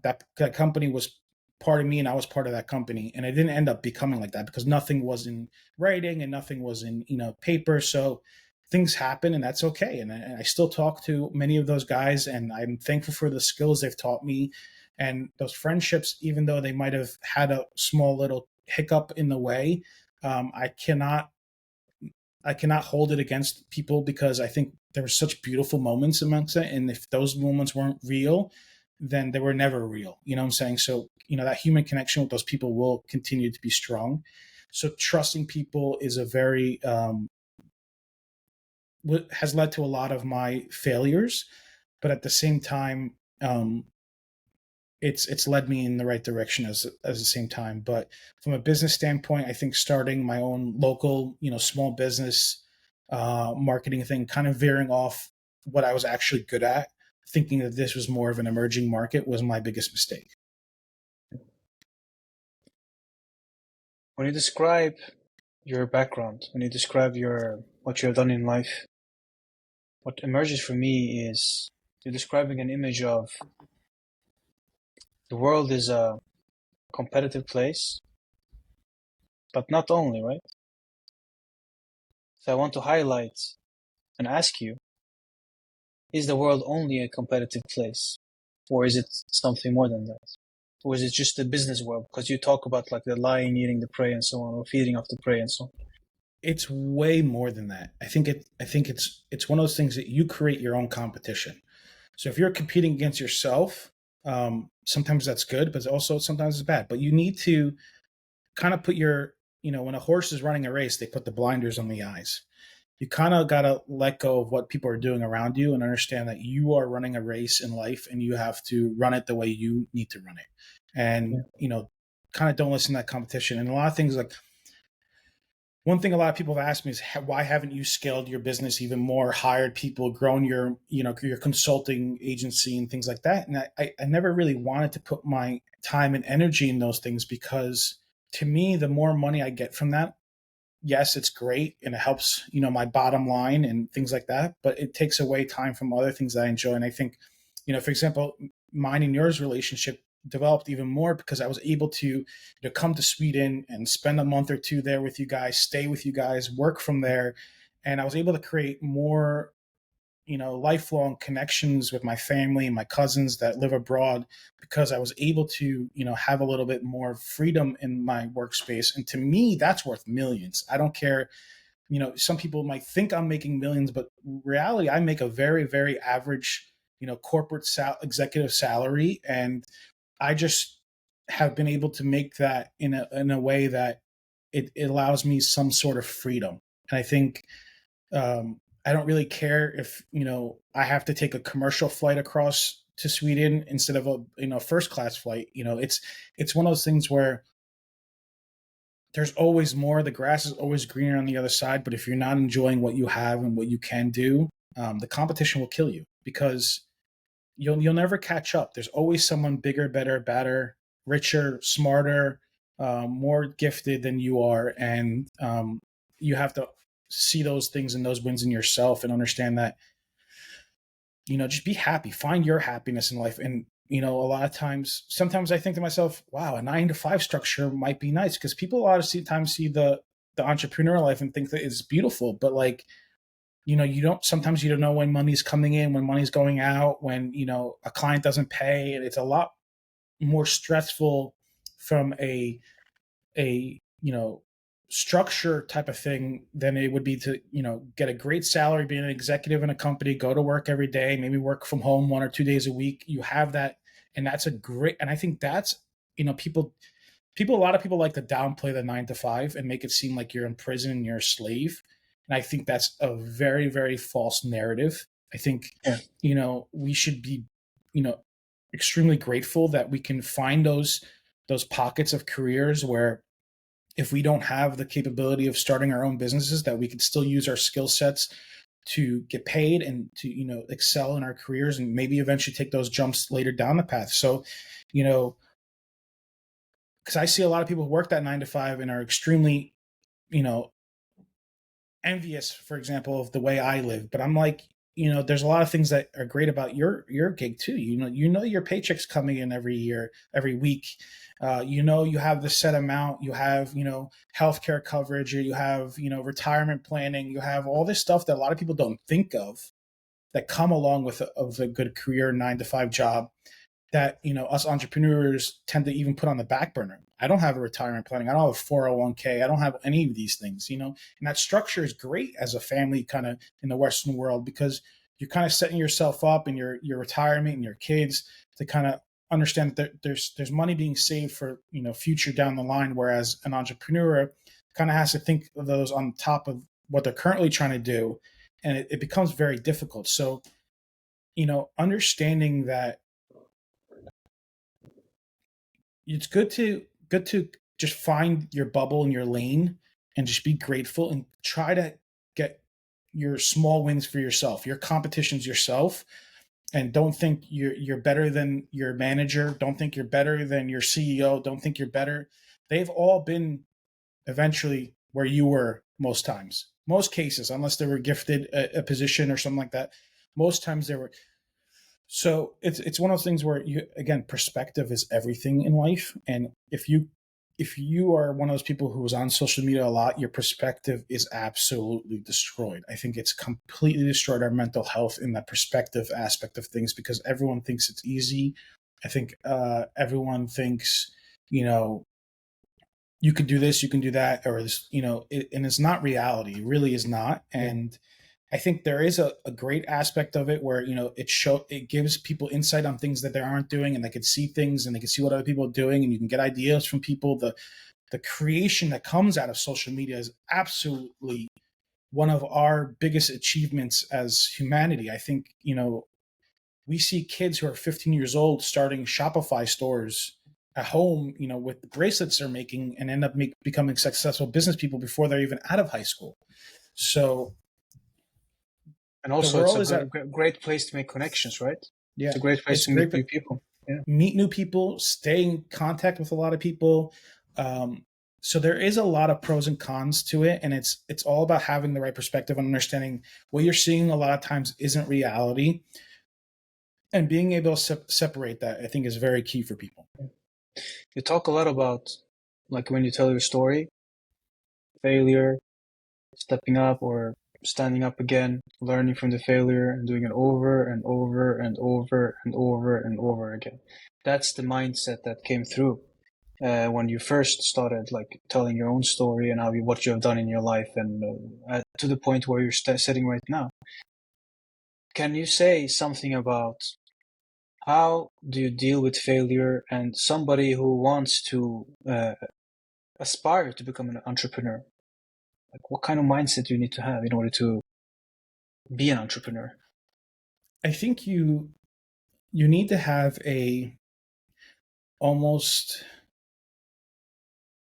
that company was part of me, and I was part of that company. And it didn't end up becoming like that, because nothing was in writing and nothing was in paper. So things happen, and that's okay. And I still talk to many of those guys, and I'm thankful for the skills they've taught me, and those friendships, even though they might have had a small little hiccup in the way. um, i cannot I cannot hold it against people, because I think there were such beautiful moments amongst it. And if those moments weren't real, then they were never real. You know what I'm saying? So, that human connection with those people will continue to be strong. So trusting people is a very has led to a lot of my failures, but at the same time, it's led me in the right direction as the same time. But from a business standpoint, I think starting my own local, small business marketing thing, kind of veering off what I was actually good at, thinking that this was more of an emerging market, was my biggest mistake. When you describe your background, when you describe what you have done in life, what emerges for me is you're describing an image of the world is a competitive place, but not only, right? So I want to highlight and ask you, is the world only a competitive place? Or is it something more than that? Or is it just the business world? Because you talk about like the lion eating the prey and so on, or feeding off the prey and so on. It's way more than that. I think it's one of those things that you create your own competition. So if you're competing against yourself, sometimes that's good, but also sometimes it's bad. But you need to kind of put when a horse is running a race, they put the blinders on the eyes. You kind of got to let go of what people are doing around you and understand that you are running a race in life and you have to run it the way you need to run it. Yeah, And, kind of don't listen to that competition. And a lot of things like, one thing a lot of people have asked me is why haven't you scaled your business even more, hired people, grown your consulting agency and things like that. And I never really wanted to put my time and energy in those things because to me, the more money I get from that, yes, it's great and it helps, my bottom line and things like that, but it takes away time from other things that I enjoy. And I think, for example, mine and yours relationship developed even more because I was able to, come to Sweden and spend a month or two there with you guys, stay with you guys, work from there. And I was able to create more, lifelong connections with my family and my cousins that live abroad because I was able to, have a little bit more freedom in my workspace. And to me, that's worth millions. I don't care. Some people might think I'm making millions, but reality, I make a very, very average, corporate executive salary. And I just have been able to make that in a way that it allows me some sort of freedom. And I think I don't really care if I have to take a commercial flight across to Sweden instead of a first class flight. It's one of those things where there's always more. The grass is always greener on the other side. But if you're not enjoying what you have and what you can do, the competition will kill you because you'll never catch up. There's always someone bigger, better, badder, richer, smarter, more gifted than you are, and you have to see those things and those wins in yourself and understand that just be happy, find your happiness in life. And a lot of times, sometimes I think to myself, wow, a 9 to 5 structure might be nice because people a lot of times see the entrepreneurial life and think that it's beautiful, but like sometimes you don't know when money's coming in, when money's going out, when a client doesn't pay, and it's a lot more stressful from a structure type of thing than it would be to get a great salary, being an executive in a company, go to work every day, maybe work from home 1 or 2 days a week. You have that, and that's a great. And I think that's people a lot of people like to downplay the 9 to 5 and make it seem like you're in prison and you're a slave. And I think that's a very, very false narrative. I think yeah, we should be you know extremely grateful that we can find those pockets of careers where if we don't have the capability of starting our own businesses, that we can still use our skill sets to get paid and to excel in our careers and maybe eventually take those jumps later down the path. So you know because I see a lot of people who work that 9 to 5 and are extremely, you know, envious, for example, of the way I live. But I'm like, there's a lot of things that are great about your gig too. Your paycheck's coming in every year, every week. You have the set amount. You have healthcare coverage, or you have retirement planning. You have all this stuff that a lot of people don't think of that come along with a good career 9 to 5 job that us entrepreneurs tend to even put on the back burner. I don't have a retirement planning. I don't have a 401k. I don't have any of these things, and that structure is great as a family kind of in the Western world because you're kind of setting yourself up and your retirement and your kids to kind of understand that there's money being saved for future down the line, whereas an entrepreneur kind of has to think of those on top of what they're currently trying to do and it becomes very difficult. So, understanding that it's good to just find your bubble and your lane and just be grateful and try to get your small wins for yourself, your competitions yourself, and don't think you're better than your manager, don't think you're better than your CEO, don't think you're better. They've all been eventually where you were most times. Most cases, unless they were gifted a position or something like that, most times they were. So it's one of those things where you, again, perspective is everything in life, and if you are one of those people who was on social media a lot, your perspective is absolutely destroyed. I think it's completely destroyed our mental health in that perspective aspect of things because everyone thinks it's easy. I think everyone thinks, you know, you can do this, you can do that, or this, and it's not reality. It really is not. Yeah. And I think there is a great aspect of it where it gives people insight on things that they aren't doing, and they can see things and they can see what other people are doing, and you can get ideas from people. The creation that comes out of social media is absolutely one of our biggest achievements as humanity. I think we see kids who are 15 years old starting Shopify stores at home, with the bracelets they're making, and end up becoming successful business people before they're even out of high school. So And the also, it's a world is at great place to make connections, right? It's yeah, a great place it's to meet great. new people. Yeah. Meet new people, stay in contact with a lot of people. Um, so there is a lot of pros and cons to it, and it's all about having the right perspective and understanding what you're seeing a lot of times isn't reality, and being able to separate that. I think is very key for people. You talk a lot about, like, when you tell your story, failure, stepping up or standing up again, learning from the failure and doing it over and over and over and over and over again. That's the mindset that came through when you first started, like, telling your own story and what you have done in your life, and to the point where you're sitting right now. Can you say something about how do you deal with failure and somebody who wants to aspire to become an entrepreneur? Like, what kind of mindset do you need to have in order to be an entrepreneur? I think you need to have almost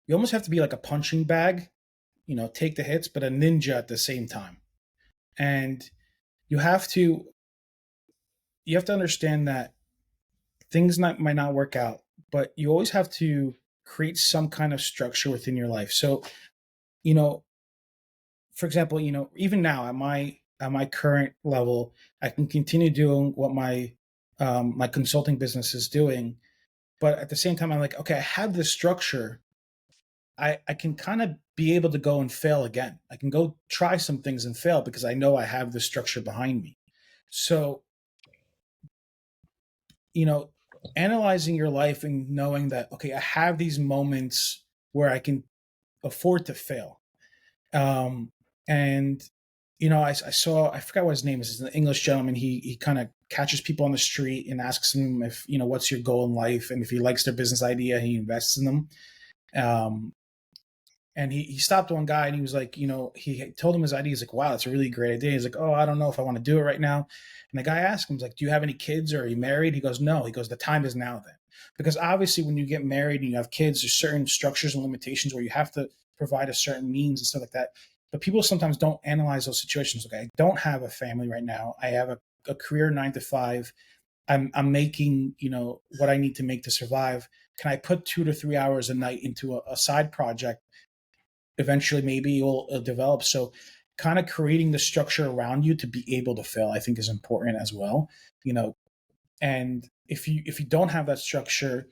you almost have to be like a punching bag, take the hits, but a ninja at the same time. And you have to you have to understand that things might not work out, but you always have to create some kind of structure within your life. So, you know, for example, even now at my current level, I can continue doing what my consulting business is doing, but at the same time, I'm like, okay, I have this structure. I can kind of be able to go and fail again. I can go try some things and fail because I know I have the structure behind me. So, you know, analyzing your life and knowing that, okay, I have these moments where I can afford to fail. Um, and, I saw, I forgot what his name is. He's an English gentleman. He kind of catches people on the street and asks them if, what's your goal in life? And if he likes their business idea, he invests in them. Um, And he stopped one guy and he was like, he told him his idea. He's like, wow, that's a really great idea. He's like, oh, I don't know if I want to do it right now. And the guy asked him, he's like, do you have any kids or are you married? He goes, no. He goes, the time is now then. Because obviously when you get married and you have kids, there's certain structures and limitations where you have to provide a certain means and stuff like that. But people sometimes don't analyze those situations. Okay, I don't have a family right now. I have a career 9 to 5. I'm making, what I need to make to survive. Can I put 2 to 3 hours a night into a side project? Eventually maybe it'll develop. So kind of creating the structure around you to be able to fail, I think, is important as well. And if you don't have that structure,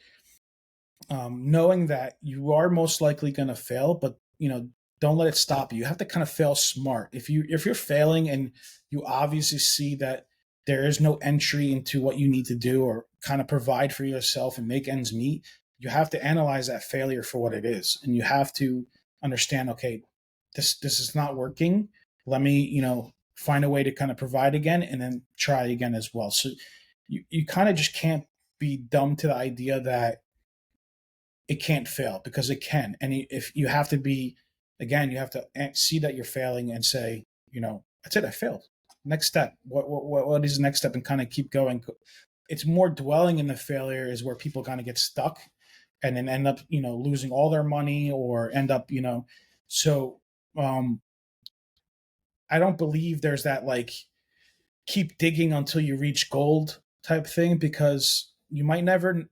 knowing that you are most likely going to fail, but don't let it stop you. You have to kind of fail smart. If you're failing and you obviously see that there is no entry into what you need to do or kind of provide for yourself and make ends meet, you have to analyze that failure for what it is, and you have to understand, okay, this is not working. Let me find a way to kind of provide again, and then try again as well. So you kind of just can't be dumb to the idea that it can't fail, because it can. And if you have to be, again, you have to see that you're failing and say, that's it, I failed. next step. What is the next step, and kind of keep going. It's more dwelling in the failure is where people kind of get stuck, and then end up losing all their money, or end up so um I don't believe there's that like keep digging until you reach gold type thing, because you might never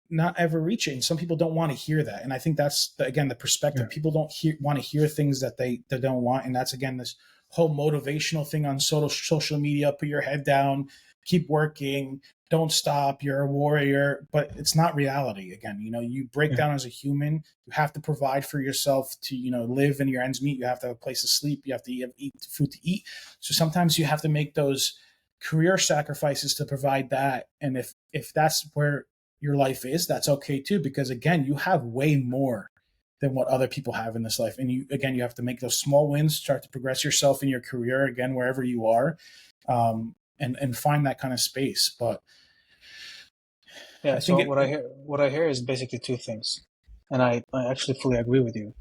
not ever reach it, and some people don't want to hear that. And I think that's again the Yeah. perspective. People don't want to hear things that they don't want, and that's again this whole motivational thing on social media. Put your head down, keep working, don't stop, you're a warrior. But it's not reality. Again, you break Yeah. down as a human. You have to provide for yourself to live, and your ends meet. You have to have a place to sleep, you have to eat food to eat. So sometimes you have to make those career sacrifices to provide that. And if that's where your life is, that's okay too, because again, you have way more than what other people have in this life. And you have to make those small wins, start to progress yourself in your career again, wherever you are, and find that kind of space. But Yeah. I think So it, what I hear is basically two things, and I actually fully agree with you.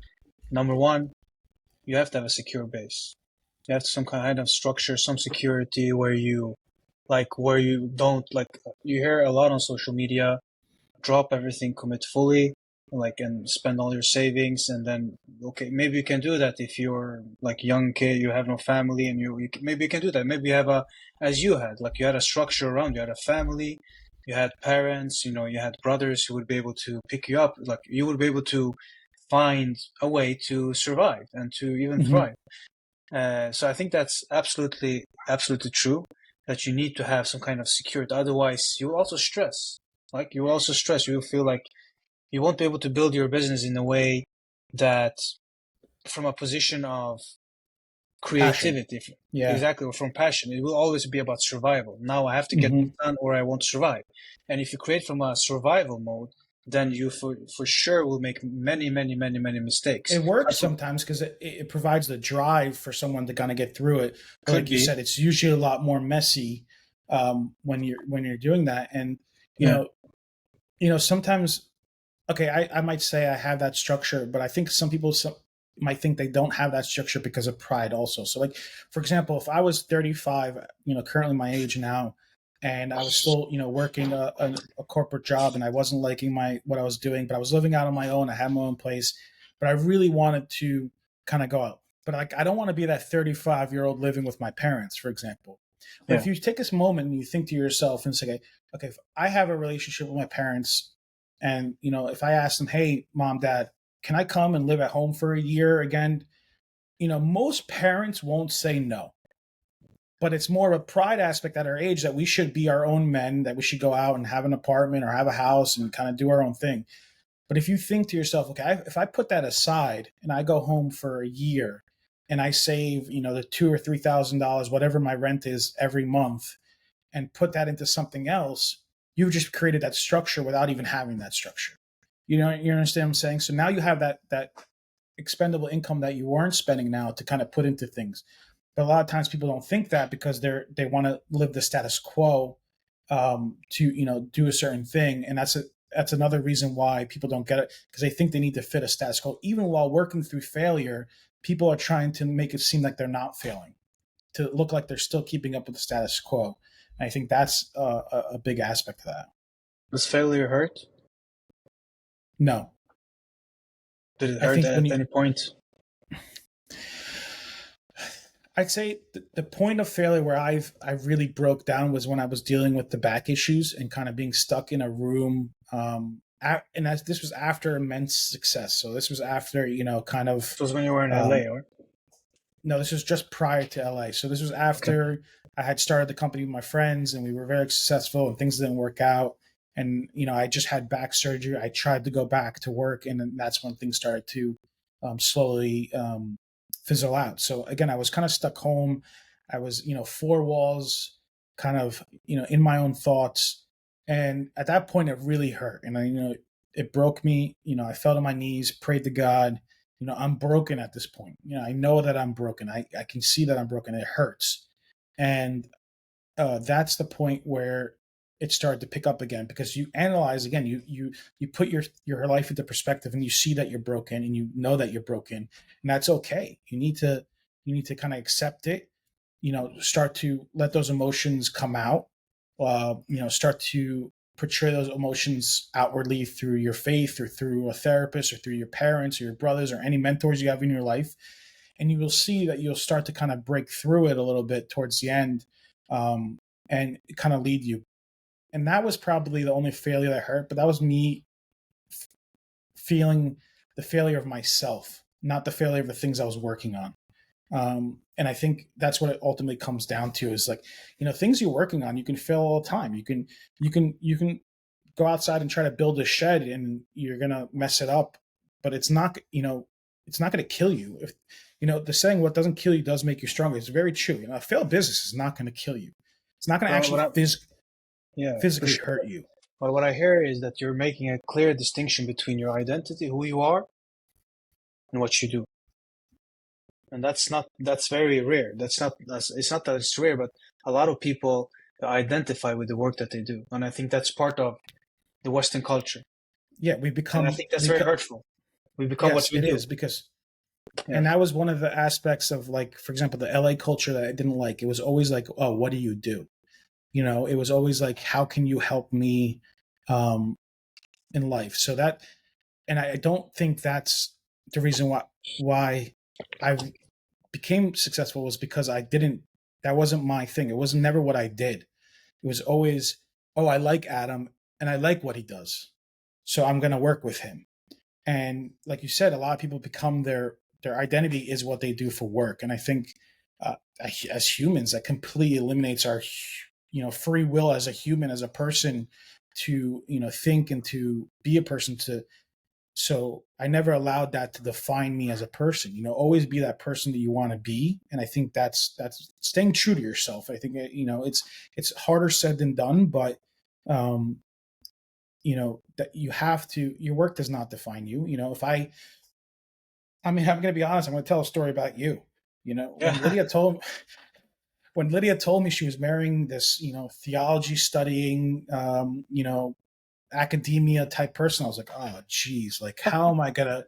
Number one, you have to have a secure base. You have some kind of structure, some security where you don't like. You hear a lot on social media, drop everything, commit fully, and spend all your savings, and then okay, maybe you can do that if you're like young kid, you have no family, and maybe you can do that. Maybe you have as you had, like you had a structure around, you had a family, you had parents, you had brothers who would be able to pick you up, like you would be able to find a way to survive and to even mhm. thrive. So I think that's absolutely true, that you need to have some kind of security. Otherwise, you will also stress. Like you will also stress. You will feel like you won't be able to build your business in a way that, from a position of Passion. creativity, Yeah. exactly, or from passion. It will always be about survival. Now I have to get this Hmm. done, or I won't survive. And if you create from a survival mode, then you for sure will make many mistakes. It works Like, sometimes because it provides the drive for someone to kind of get through it. But could like you be, said, it's usually a lot more messy when you're doing that. And you yeah, know, sometimes, okay, I might say I have that structure, but I think some people might think they don't have that structure because of pride also. So like, for example, if I was 35, currently my age now, and I was still, working a corporate job, and I wasn't liking what I was doing, but I was living out on my own. I had my own place, but I really wanted to kind of go out. But like, I don't want to be that 35-year-old living with my parents, for example. But if yeah, you take this moment and you think to yourself and say, okay, if I have a relationship with my parents, and if I ask them, hey, mom, dad, can I come and live at home for a year again? Most parents won't say no. But it's more of a pride aspect at our age that we should be our own men, that we should go out and have an apartment or have a house and kind of do our own thing. But if you think to yourself, okay, if I put that aside and I go home for a year and I save, the $2,000 or $3,000, whatever my rent is every month, and put that into something else, you've just created that structure without even having that structure. You understand what I'm saying? So now you have that expendable income that you weren't spending now to kind of put into things. But a lot of times people don't think that because they want to live the status quo, to do a certain thing, and that's another reason why people don't get it, because they think they need to fit a status quo. Even while working through failure, people are trying to make it seem like they're not failing, to look like they're still keeping up with the status quo. And I think that's a big aspect of that. does failure hurt? No, Did it I hurt think when at you, any point? I'd say the point of failure where I really broke down was when I was dealing with the back issues and kind of being stuck in a room. And this was after immense success. So this was after kind of This was when you were in um, LA, or no, this was just prior to LA. So this was okay, after I had started the company with my friends, and we were very successful, and things didn't work out. And I just had back surgery. I tried to go back to work, and then that's when things started to slowly fizzle out. So again, I was kind of stuck home. I was four walls, kind of in my own thoughts, and at that point, it really hurt, and it broke me. I fell to my knees, prayed to God. I'm broken at this point. I know that I'm broken. I can see that I'm broken. It hurts. And that's the point where it started to pick up again, because you analyze again, you put your life into perspective, and you see that you're broken, and you know that you're broken, and that's okay. You need to kind of accept it, start to let those emotions come out, start to portray those emotions outwardly through your faith or through a therapist or through your parents or your brothers or any mentors you have in your life. And you will see that you'll start to kind of break through it a little bit towards the end, um, and kind of lead you. And that was probably the only failure that hurt, but that was me feeling the failure of myself, not the failure of the things I was working on. And I think that's what it ultimately comes down to is like, things you're working on, you can fail all the time. You can go outside and try to build a shed and you're going to mess it up, but it's not going to kill you. If, the saying, what doesn't kill you does make you stronger. It's very true. A failed business is not going to kill you. It's not going to Well, actually yeah, for physically sure. hurt you. But what I hear is that you're making a clear distinction between your identity, who you are, and what you do. And that's very rare. It's not that it's rare, but a lot of people identify with the work that they do. And I think that's part of the Western culture. Yeah. And I think that's very hurtful. We become what Yes, we it do. is because, Yeah. and that was one of the aspects of, like, for example, the LA culture that I didn't like. It was always like, oh, what do you do? It was always like, how can you help me um, in life? So that, and I don't think that's the reason why I became successful was because I didn't. That wasn't my thing. It was never what I did. It was always, oh, I like Adam and I like what he does, so I'm going to work with him. And like you said, a lot of people become their identity is what they do for work. And I think as humans, that completely eliminates our free will as a human, as a person, to think and to be a person. To So I never allowed that to define me as a person. Always be that person that you want to be. And I think that's staying true to yourself. I think it's harder said than done, but um, that you have to. Your work does not define you. If I mean, I'm going to be honest. I'm going to tell a story about you. When Yeah. Lydia told me she was marrying this, theology studying, academia type person, I was like, oh, geez, like, how am I gonna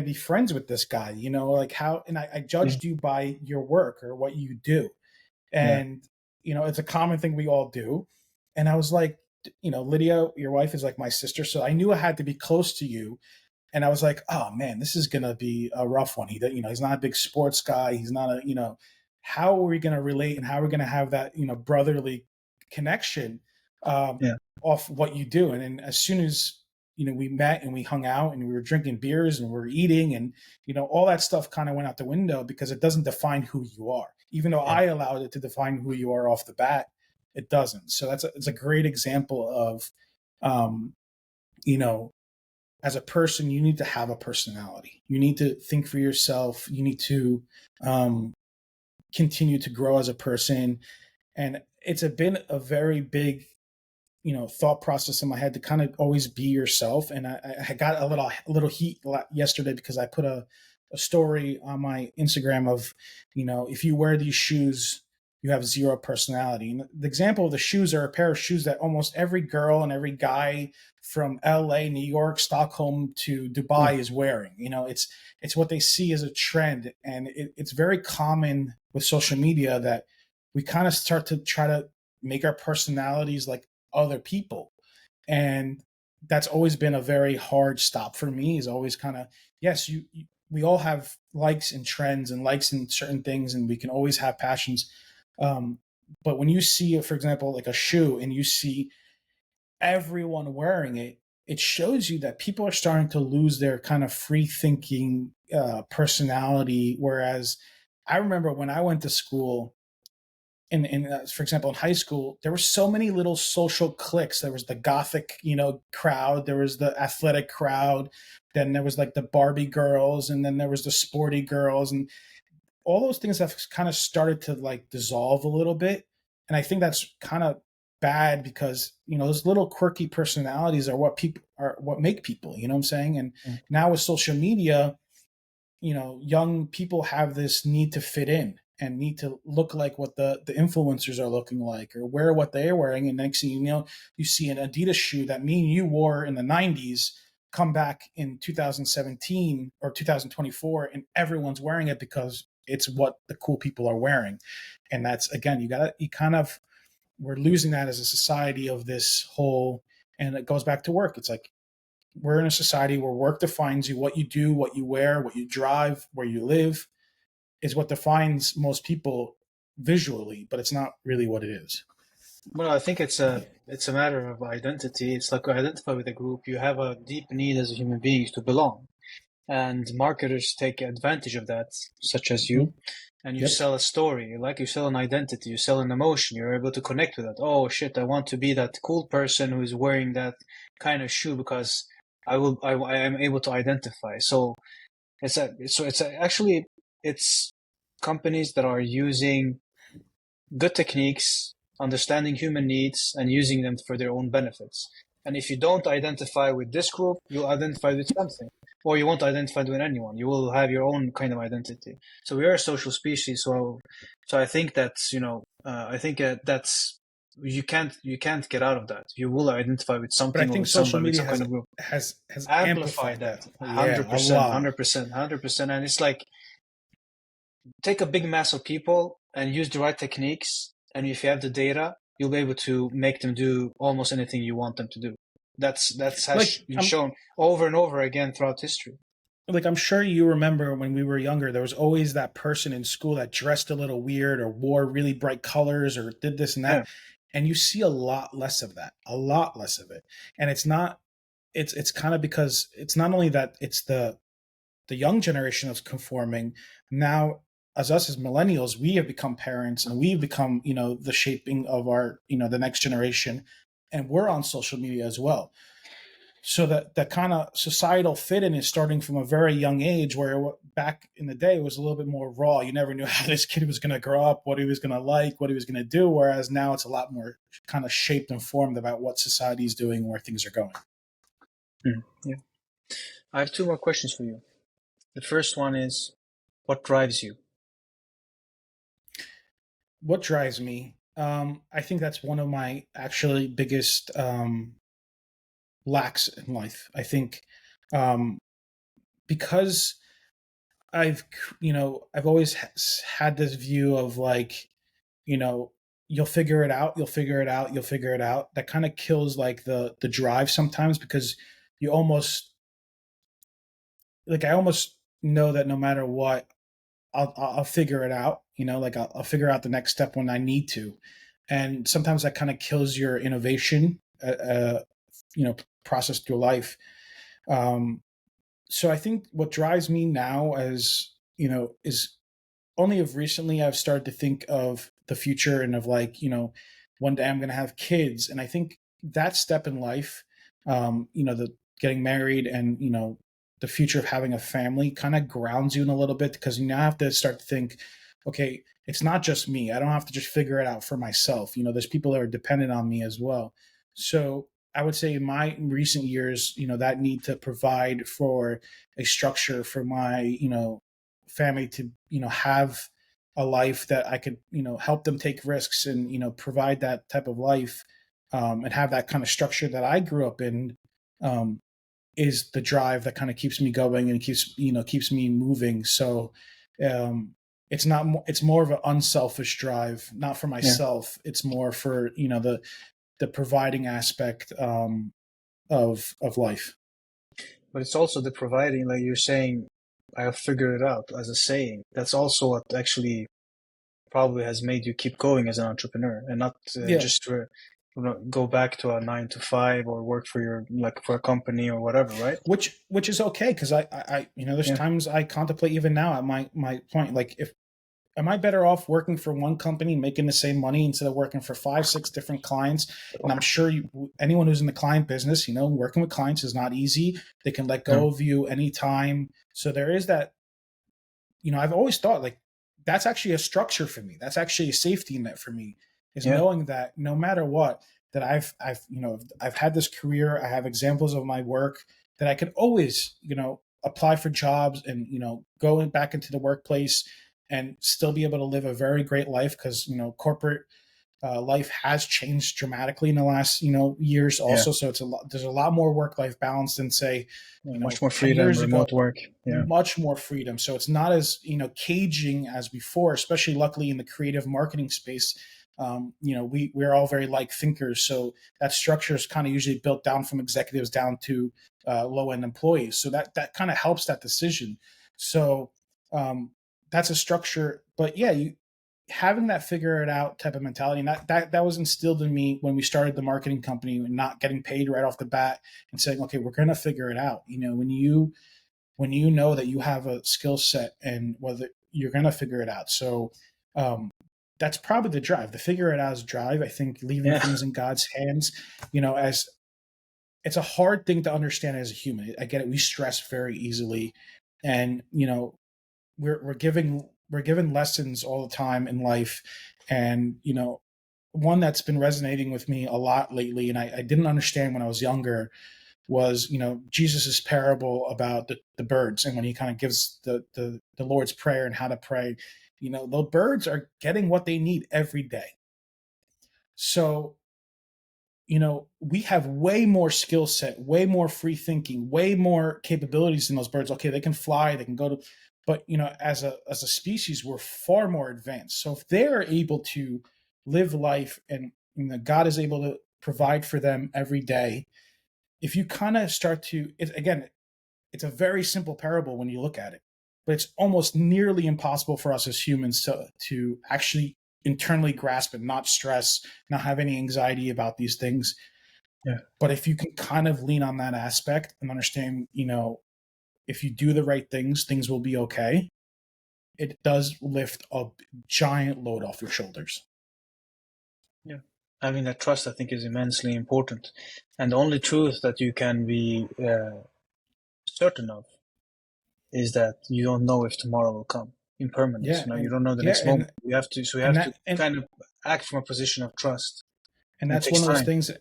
be friends with this guy? Like, how? And I Yeah. judged you by your work or what you do, Yeah. and it's a common thing we all do. And I was like, Lydia, your wife is like my sister, so I knew I had to be close to you. And I was like, oh man, this is gonna be a rough one. He's not a big sports guy. He's not how are we gonna relate and how are we gonna have that brotherly connection um, Yeah. off what you do? And then as soon as we met and we hung out and we were drinking beers and we were eating and all that stuff kind of went out the window because it doesn't define who you are. Even though Yeah. I allowed it to define who you are off the bat, it doesn't. So it's a great example of um, you know as a person, you need to have a personality. You need to think for yourself. You need to um, continue to grow as a person. And been a very big, thought process in my head to kind of always be yourself. And I got a little heat yesterday because I put a story on my Instagram of, if you wear these shoes, you have zero personality. And the example of the shoes are a pair of shoes that almost every girl and every guy from LA, New York, Stockholm to Yeah. Dubai is wearing. It's what they see as a trend. And it's very common with social media that we kind of start to try to make our personalities like other people. And that's always been a very hard stop for me, is always kind of, yes, we all have likes and trends and likes in certain things, and we can always have passions. Um, but when you see, for example, like a shoe and you see everyone wearing it, it shows you that people are starting to lose their kind of free thinking personality. Whereas I remember when I went to school, for example, in high school, there were so many little social cliques. There was the gothic, crowd. There was the athletic crowd. Then there was like the Barbie girls, and then there was the sporty girls, and all those things have kind of started to like dissolve a little bit. And I think that's kind of bad because those little quirky personalities are what make people. You know what I'm saying? And Yeah. now with social media, young people have this need to fit in and need to look like what the influencers are looking like or wear what they're wearing. And next thing you know, you see an Adidas shoe that me and you wore in the 90s come back in 2017 or 2024, and everyone's wearing it because it's what the cool people are wearing. And that's, again, you kind of, we're losing that as a society of this whole, and it goes back to work. It's like, we're in a society where work defines you. What you do, what you wear, what you drive, where you live is what defines most people visually, but it's not really what it is. Well, I think it's a matter of identity. It's like, identify with a group. You have a deep need as a human being to belong, and marketers take advantage of that, such as Mm-hmm. you. And you Yep. sell a story, like you sell an identity, you sell an emotion. You're able to connect with that. Oh shit, I want to be that cool person who is wearing that kind of shoe because I am able to identify. So actually it's companies that are using good techniques, understanding human needs, and using them for their own benefits. And if you don't identify with this group, you'll identify with something, or you won't identify with anyone. You will have your own kind of identity. So we are a social species. So I think that's I think that's you can't get out of that. You will identify with But I something or think with social somebody with media some kind of group. has Amplify amplified that that. Yeah, hundred a percent, lot. 100%, 100%. And it's like, take a big mass of people and use the right techniques. And if you have the data, you'll be able to make them do almost anything you want them to do. That's has Like been I'm shown over and over again throughout history. I'm sure you remember when we were younger, there was always that person in school that dressed a little weird or wore really bright colors or did this and Yeah, that. And you see a lot less of that, a lot less of it. And it's not, it's kind of because it's not only that it's the young generation that's conforming. Now, as us as millennials, we have become parents and we've become, the shaping of our, the next generation. And we're on social media as well. So that kind of societal fit in is starting from a very young age, where back in the day it was a little bit more raw. You never knew how this kid was going to grow up, what he was going to like, what he was going to do. Whereas now it's a lot more kind of shaped and formed about what society is doing, where things are going. yeah. I have two more questions for you. The first one is, what drives you? What drives me? I think that's one of my actually biggest lacks in life. I think um, because I've I've always had this view of like, you know you'll figure it out, you'll figure it out, you'll figure it out. That kind of kills like the drive sometimes, because you almost, like, I almost know that no matter what, I'll figure it out. Like I'll figure out the next step when I need to, and sometimes that kind of kills your innovation, you know process through life. Um, so I think what drives me now, as is only of recently I've started to think of the future and of like, one day I'm going to have kids. And I think that step in life, the getting married and, the future of having a family kind of grounds you in a little bit, because you now have to start to think, okay, it's not just me. I don't have to just figure it out for myself. There's people that are dependent on me as well. So I would say in my recent years, that need to provide for a structure for my, family to have a life that I could help them take risks and provide that type of life, and have that kind of structure that I grew up in, um, is the drive that kind of keeps me going and keeps me moving. So um, it's more of an unselfish drive, not for Yeah, myself. It's more for the providing aspect, of life. but it's also the providing, like you're saying, I'll figure it out as a saying. That's also what actually probably has made you keep going as an entrepreneur and not Yeah, just go back to a 9 to 5 or work for for a company or whatever, right? which is okay, because there's Yeah, times I contemplate even now at my point, like, if am I better off working for one company making the same money instead of working for 5 6 different clients? And I'm sure anyone who's in the client business, working with clients is not easy. They can let yeah, go of you anytime. So there is that. I've always thought, like, that's actually a structure for me. That's actually a safety net for me, is yeah. knowing that no matter what, that I've had this career. I have examples of my work that I could always, apply for jobs and, go back into the workplace and still be able to live a very great life, because, corporate life has changed dramatically in the last years Yeah. also. So there's a lot more work life balance than say Yeah, much more 10 freedom, years ago. remote work. Yeah. Much more freedom. So it's not as caging as before, especially luckily in the creative marketing space. We're all very like thinkers, so that structure is kind of usually built down from executives down to low end employees. So that kind of helps that decision. So um, that's a structure. But yeah, you having that figure it out type of mentality, and that was instilled in me when we started the marketing company, and not getting paid right off the bat, and saying, okay, we're going to figure it out. When you know that you have a skill set and whether you're going to figure it out. So um, that's probably the drive. The figure it out is drive. I think leaving Yeah. things in God's hands, as it's a hard thing to understand as a human. I get it. We stress very easily, and we're given lessons all the time in life, and one that's been resonating with me a lot lately, and I didn't understand when I was younger, was Jesus's parable about the birds, and when he kind of gives the Lord's prayer and how to pray. The birds are getting what they need every day. So we have way more skill set, way more free thinking, way more capabilities than those birds. Okay, they can fly, they can go to, but as a species, we're far more advanced. So if they're able to live life, and God is able to provide for them every day, if you kind of start to, again, it's a very simple parable when you look at it, but it's almost nearly impossible for us as humans to actually internally grasp it, not stress, not have any anxiety about these things. Yeah. But if you can kind of lean on that aspect and understand, if you do the right things, things will be okay. It does lift a giant load off your shoulders. Yeah. Having that trust, I think, is immensely important. And the only truth that you can be certain of is that you don't know if tomorrow will come. Impermanence, Yeah, you and don't know the yeah, next moment. We and have to that and kind of act from a position of trust. and And it that's takes one of those time. things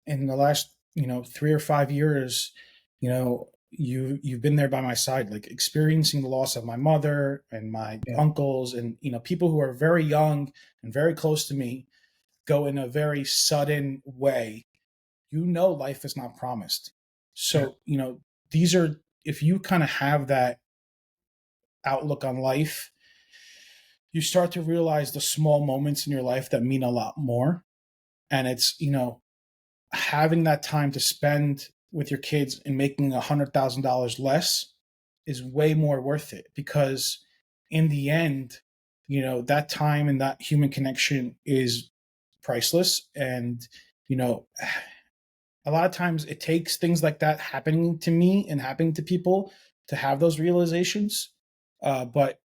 in the last 3 or 5 years. You've been there by my side, like experiencing the loss of my mother and my Yeah. uncles, and people who are very young and very close to me go in a very sudden way. Life is not promised. Yeah. So these are, if you kind of have that outlook on life, you start to realize the small moments in your life that mean a lot more. And it's having that time to spend with your kids and making $100,000 less is way more worth it, because in the end, that time and that human connection is priceless. And you know a lot of times it takes things like that happening to me and happening to people to have those realizations. But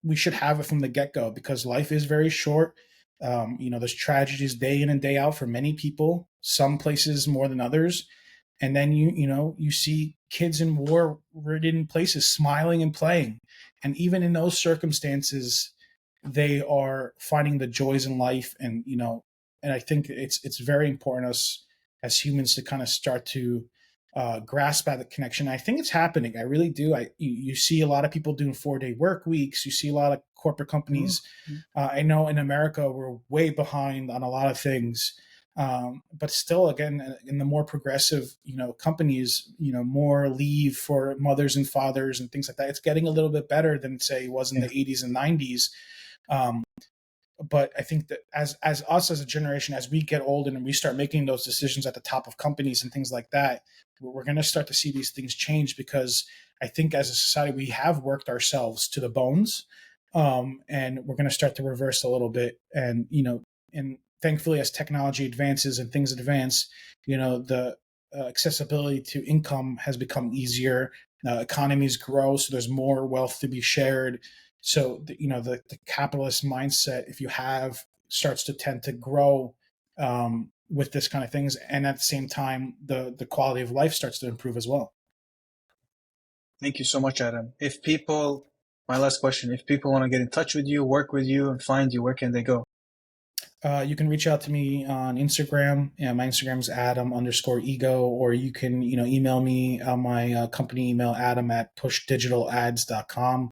we should have it from the get go, because life is very short. There's tragedies day in and day out for many people, some places more than others. And then you see kids in war ridden places smiling and playing. And even in those circumstances, they are finding the joys in life. And I think it's very important us as humans to kind of start to grasp at the connection. I think it's happening. I really do. You see a lot of people doing 4-day work weeks. You see a lot of corporate companies. Mhm. I know in America we're way behind on a lot of things, but still, again, in the more progressive, companies, more leave for mothers and fathers and things like that. It's getting a little bit better than say it was in the Yeah. 80s and 90s. Um, but I think that as us as a generation, as we get older and we start making those decisions at the top of companies and things like that, we're going to start to see these things change, because I think as a society we have worked ourselves to the bones, and we're going to start to reverse a little bit. And thankfully, as technology advances and things advance, the accessibility to income has become easier. Economies grow, so there's more wealth to be shared. So the capitalist mindset, if you have, starts to tend to grow with this kind of things, and at the same time, the quality of life starts to improve as well. Thank you so much, Adam. My last question, if people want to get in touch with you, work with you, and find you, where can they go? You can reach out to me on Instagram. My Instagram is Adam_ego, or you can email me on my company email, Adam at pushdigitalads.com.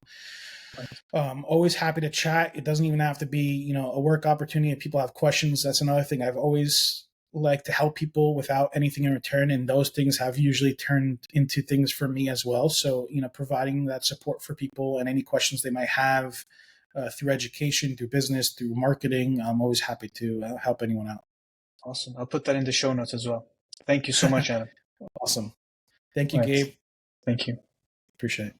Always happy to chat. It doesn't even have to be, a work opportunity. If people have questions, that's another thing. I've always liked to help people without anything in return, and those things have usually turned into things for me as well. So, providing that support for people and any questions they might have through education, through business, through marketing, I'm always happy to help anyone out. Awesome. I'll put that in the show notes as well. Thank you so much, Adam. Awesome. Thank you, All right. Gabe. Thank you. Appreciate it.